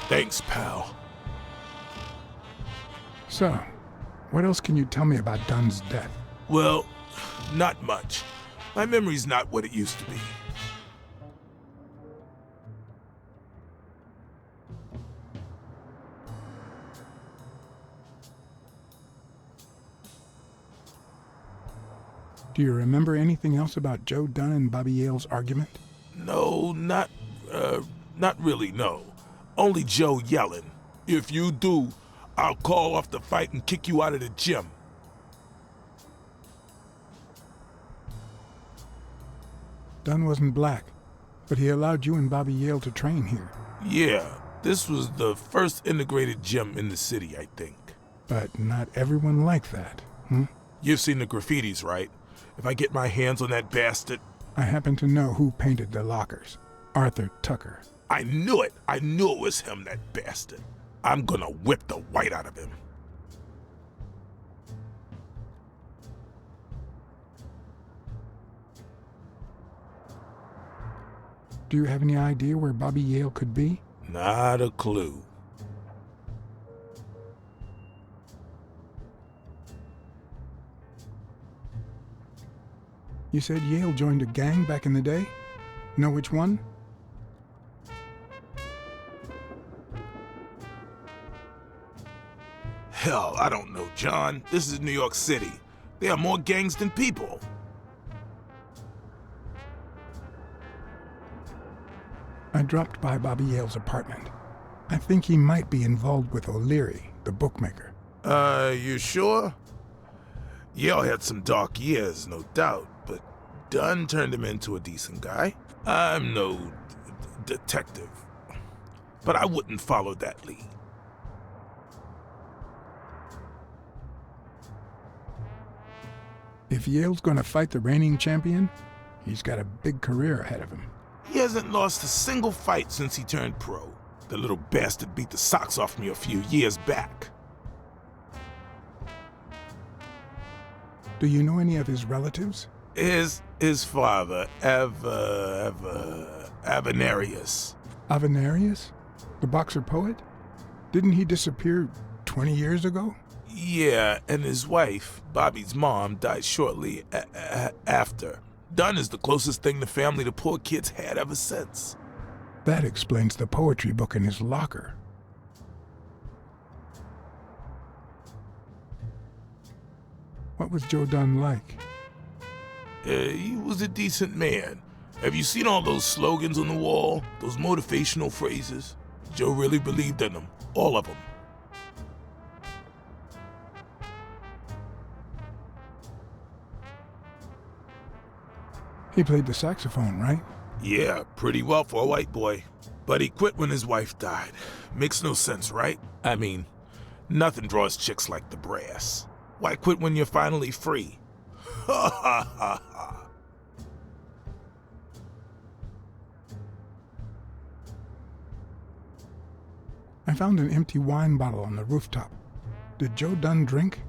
Thanks, pal. So, what else can you tell me about Dunn's death? Well, not much. My memory's not what it used to be. Do you remember anything else about Joe Dunn and Bobby Yale's argument? No, not really, no. Only Joe yelling. If you do, I'll call off the fight and kick you out of the gym. Dunn wasn't black, but he allowed you and Bobby Yale to train here. Yeah, this was the first integrated gym in the city, I think. But not everyone liked that, hmm? You've seen the graffitis, right? If I get my hands on that bastard... I happen to know who painted the lockers. Arthur Tucker. I knew it! I knew it was him, that bastard. I'm gonna whip the white out of him. Do you have any idea where Bobby Yale could be? Not a clue. You said Yale joined a gang back in the day? Know which one? Hell, I don't know, John. This is New York City. There are more gangs than people. I dropped by Bobby Yale's apartment. I think he might be involved with O'Leary, the bookmaker. You sure? Yale had some dark years, no doubt, but Dunn turned him into a decent guy. I'm no detective, but I wouldn't follow that lead. If Yale's gonna fight the reigning champion, he's got a big career ahead of him. He hasn't lost a single fight since he turned pro. The little bastard beat the socks off me a few years back. Do you know any of his relatives? His father, Avenarius. Avenarius? The boxer poet? Didn't he disappear 20 years ago? Yeah, and his wife, Bobby's mom, died shortly after. Dunn is the closest thing the family the poor kid's had ever since. That explains the poetry book in his locker. What was Joe Dunn like? He was a decent man. Have you seen all those slogans on the wall? Those motivational phrases? Joe really believed in them. All of them. He played the saxophone, right? Yeah, pretty well for a white boy. But he quit when his wife died. Makes no sense, right? I mean, nothing draws chicks like the brass. Why quit when you're finally free? Ha ha ha ha. I found an empty wine bottle on the rooftop. Did Joe Dunn drink?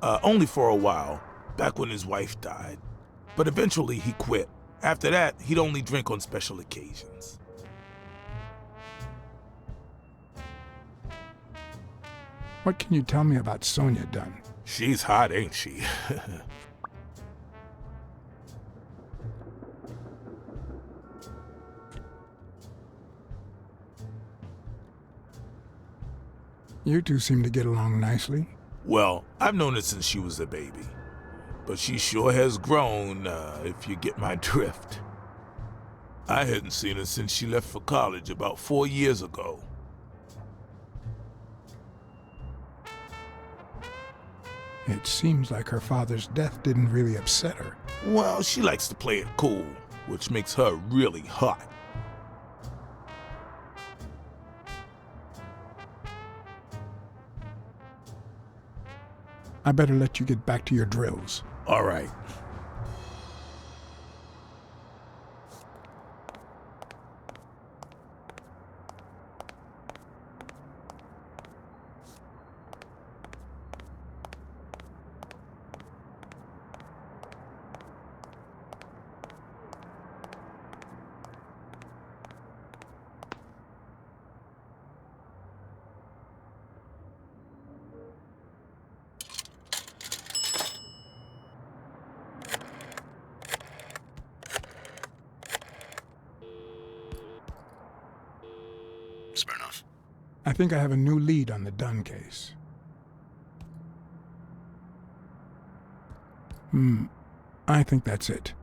Only for a while, back when his wife died. But eventually he quit. After that, he'd only drink on special occasions. What can you tell me about Sonia Dunn? She's hot, ain't she? You two seem to get along nicely. Well, I've known her since she was a baby. But she sure has grown, if you get my drift. I hadn't seen her since she left for college about 4 years ago. It seems like her father's death didn't really upset her. Well, she likes to play it cool, which makes her really hot. I better let you get back to your drills. All right. Smirnoff. I think I have a new lead on the Dunn case. I think that's it.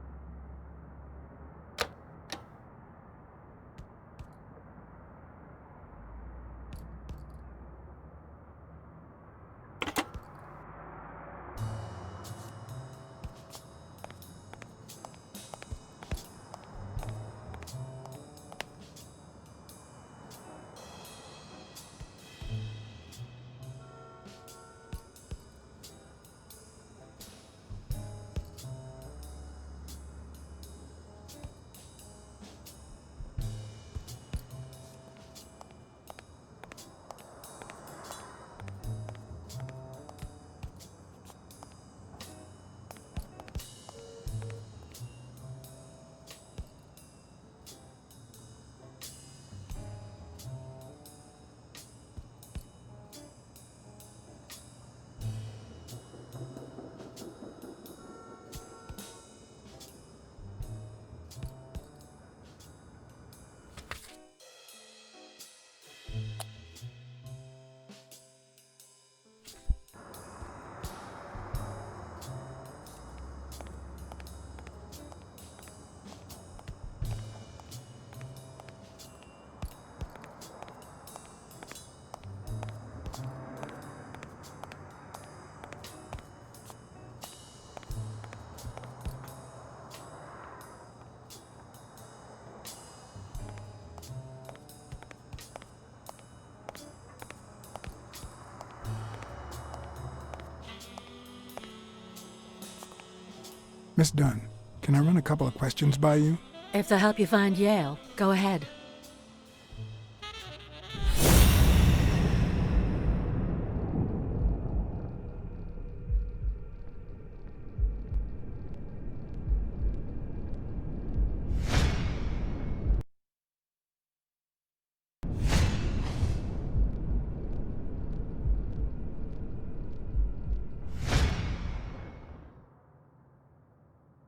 Miss Dunn, can I run a couple of questions by you? If they'll help you find Yale, go ahead.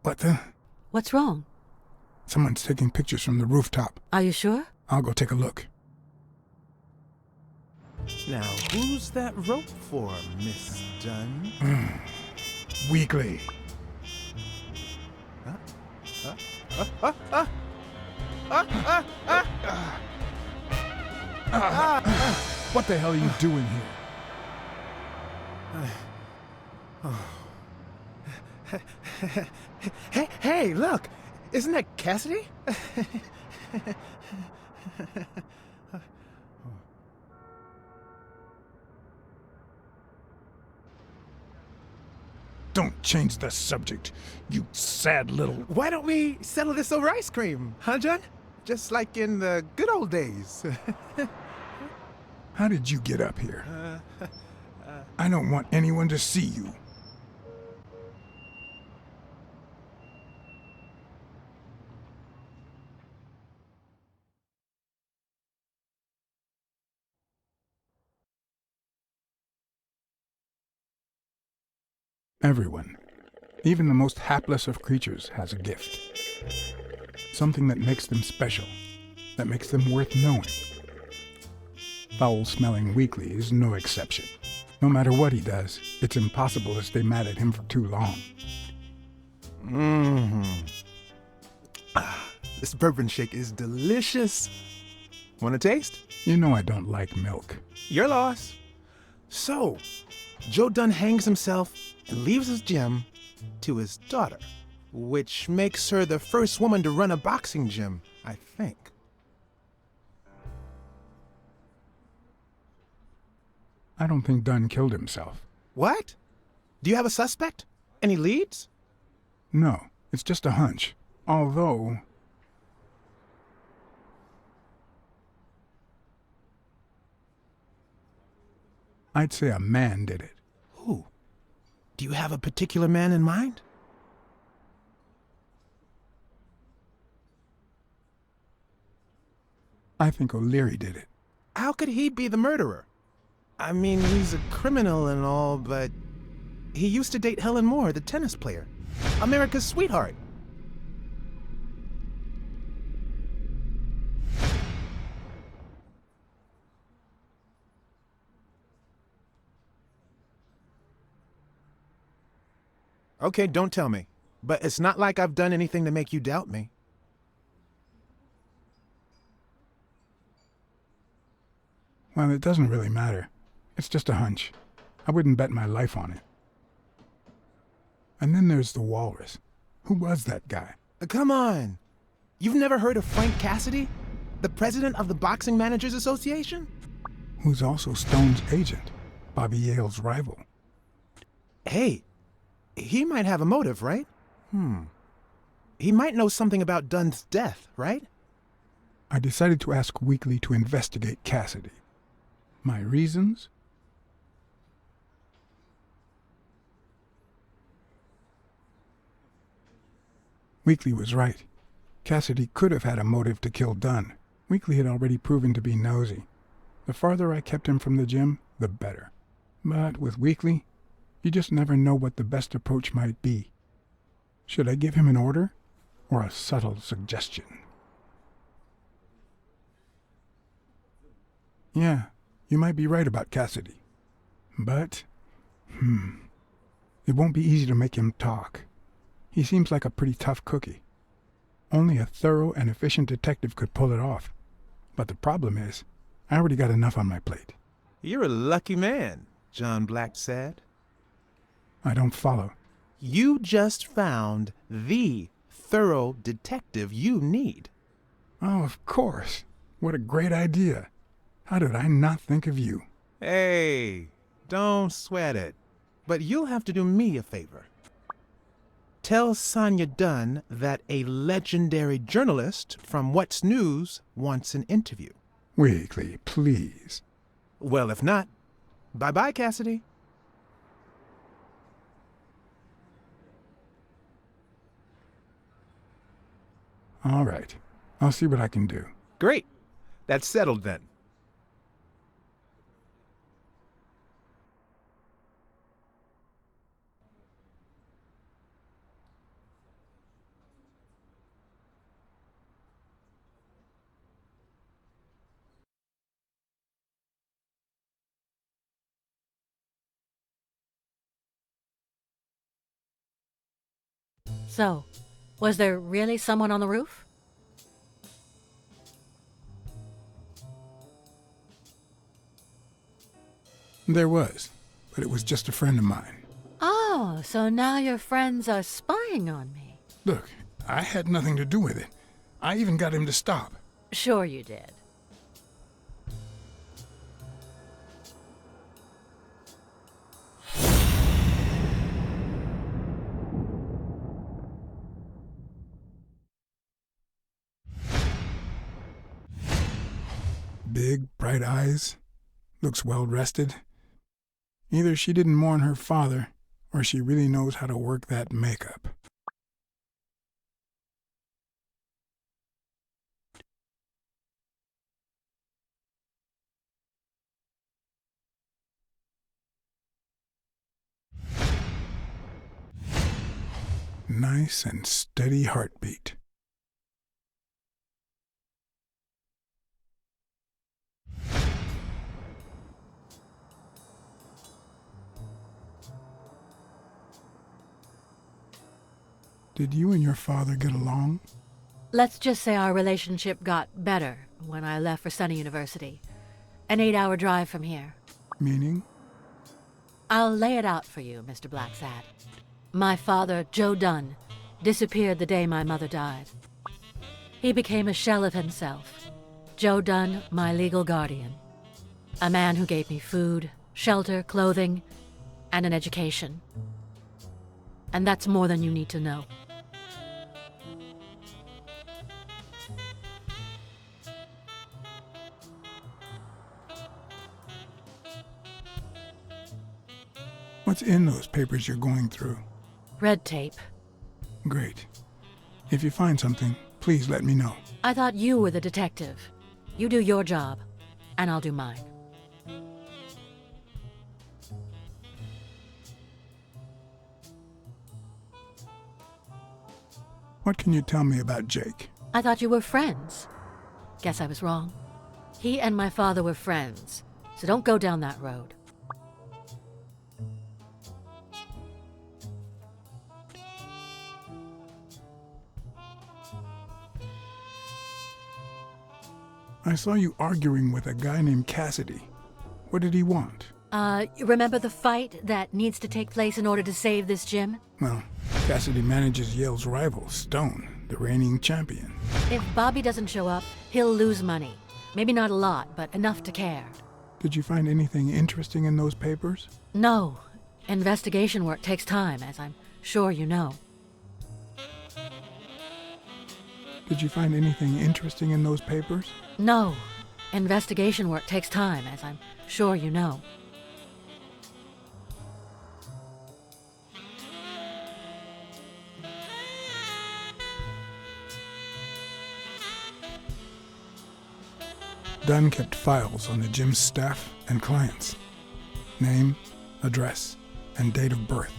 What the? What's wrong? Someone's taking pictures from the rooftop. Are you sure? I'll go take a look. Now, who's that rope for, Miss Dunn? Weekly. What the hell are you doing here? Hey, look! Isn't that Cassidy? Don't change the subject, you sad little... Why don't we settle this over ice cream, huh, John? Just like in the good old days. How did you get up here? I don't want anyone to see you. Everyone, even the most hapless of creatures, has a gift. Something that makes them special, that makes them worth knowing. Foul-smelling Weekly is no exception. No matter what he does, it's impossible to stay mad at him for too long. This bourbon shake is delicious. Want a taste? You know I don't like milk. Your loss. So, Joe Dunn hangs himself and leaves his gym to his daughter, which makes her the first woman to run a boxing gym, I think. I don't think Dunn killed himself. What? Do you have a suspect? Any leads? No, it's just a hunch. Although... I'd say a man did it. Who? Do you have a particular man in mind? I think O'Leary did it. How could he be the murderer? I mean, he's a criminal and all, but he used to date Helen Moore, the tennis player. America's sweetheart. Okay, don't tell me. But it's not like I've done anything to make you doubt me. Well, it doesn't really matter. It's just a hunch. I wouldn't bet my life on it. And then there's the walrus. Who was that guy? Come on. You've never heard of Frank Cassidy? The president of the Boxing Managers Association? Who's also Stone's agent, Bobby Yale's rival. Hey, he might have a motive, right? He might know something about Dunn's death, right? I decided to ask Weekly to investigate Cassidy. My reasons? Weekly was right. Cassidy could have had a motive to kill Dunn. Weekly had already proven to be nosy. The farther I kept him from the gym, the better. But with Weekly, you just never know what the best approach might be. Should I give him an order or a subtle suggestion? Yeah, you might be right about Cassidy. But, it won't be easy to make him talk. He seems like a pretty tough cookie. Only a thorough and efficient detective could pull it off. But the problem is, I already got enough on my plate. You're a lucky man, John Blacksad. I don't follow. You just found the thorough detective you need. Oh, of course. What a great idea. How did I not think of you? Hey, don't sweat it. But you'll have to do me a favor. Tell Sonia Dunn that a legendary journalist from What's News wants an interview. Weekly, please. Well, if not, bye-bye, Cassidy. All right. I'll see what I can do. Great. That's settled then. So, was there really someone on the roof? There was, but it was just a friend of mine. Oh, so now your friends are spying on me. Look, I had nothing to do with it. I even got him to stop. Sure you did. Big, bright eyes. Looks well rested. Either she didn't mourn her father, or she really knows how to work that makeup. Nice and steady heartbeat. Did you and your father get along? Let's just say our relationship got better when I left for Sunny University. An 8-hour drive from here. Meaning? I'll lay it out for you, Mr. Blacksad. My father, Joe Dunn, disappeared the day my mother died. He became a shell of himself. Joe Dunn, my legal guardian. A man who gave me food, shelter, clothing, and an education. And that's more than you need to know. What's in those papers you're going through? Red tape. Great. If you find something, please let me know. I thought you were the detective. You do your job, and I'll do mine. What can you tell me about Jake? I thought you were friends. Guess I was wrong. He and my father were friends, so don't go down that road. I saw you arguing with a guy named Cassidy. What did he want? Remember the fight that needs to take place in order to save this gym? Well, Cassidy manages Yale's rival, Stone, the reigning champion. If Bobby doesn't show up, he'll lose money. Maybe not a lot, but enough to care. Did you find anything interesting in those papers? No. Investigation work takes time, as I'm sure you know. Did you find anything interesting in those papers? No. Investigation work takes time, as I'm sure you know. Dunn kept files on the gym's staff and clients. Name, address, and date of birth.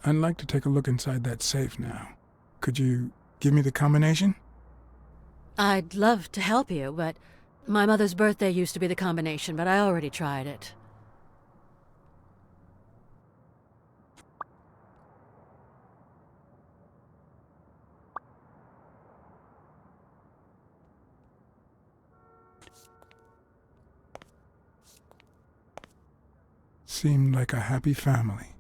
I'd like to take a look inside that safe now. Could you give me the combination? I'd love to help you, but my mother's birthday used to be the combination, but I already tried it. Seemed like a happy family.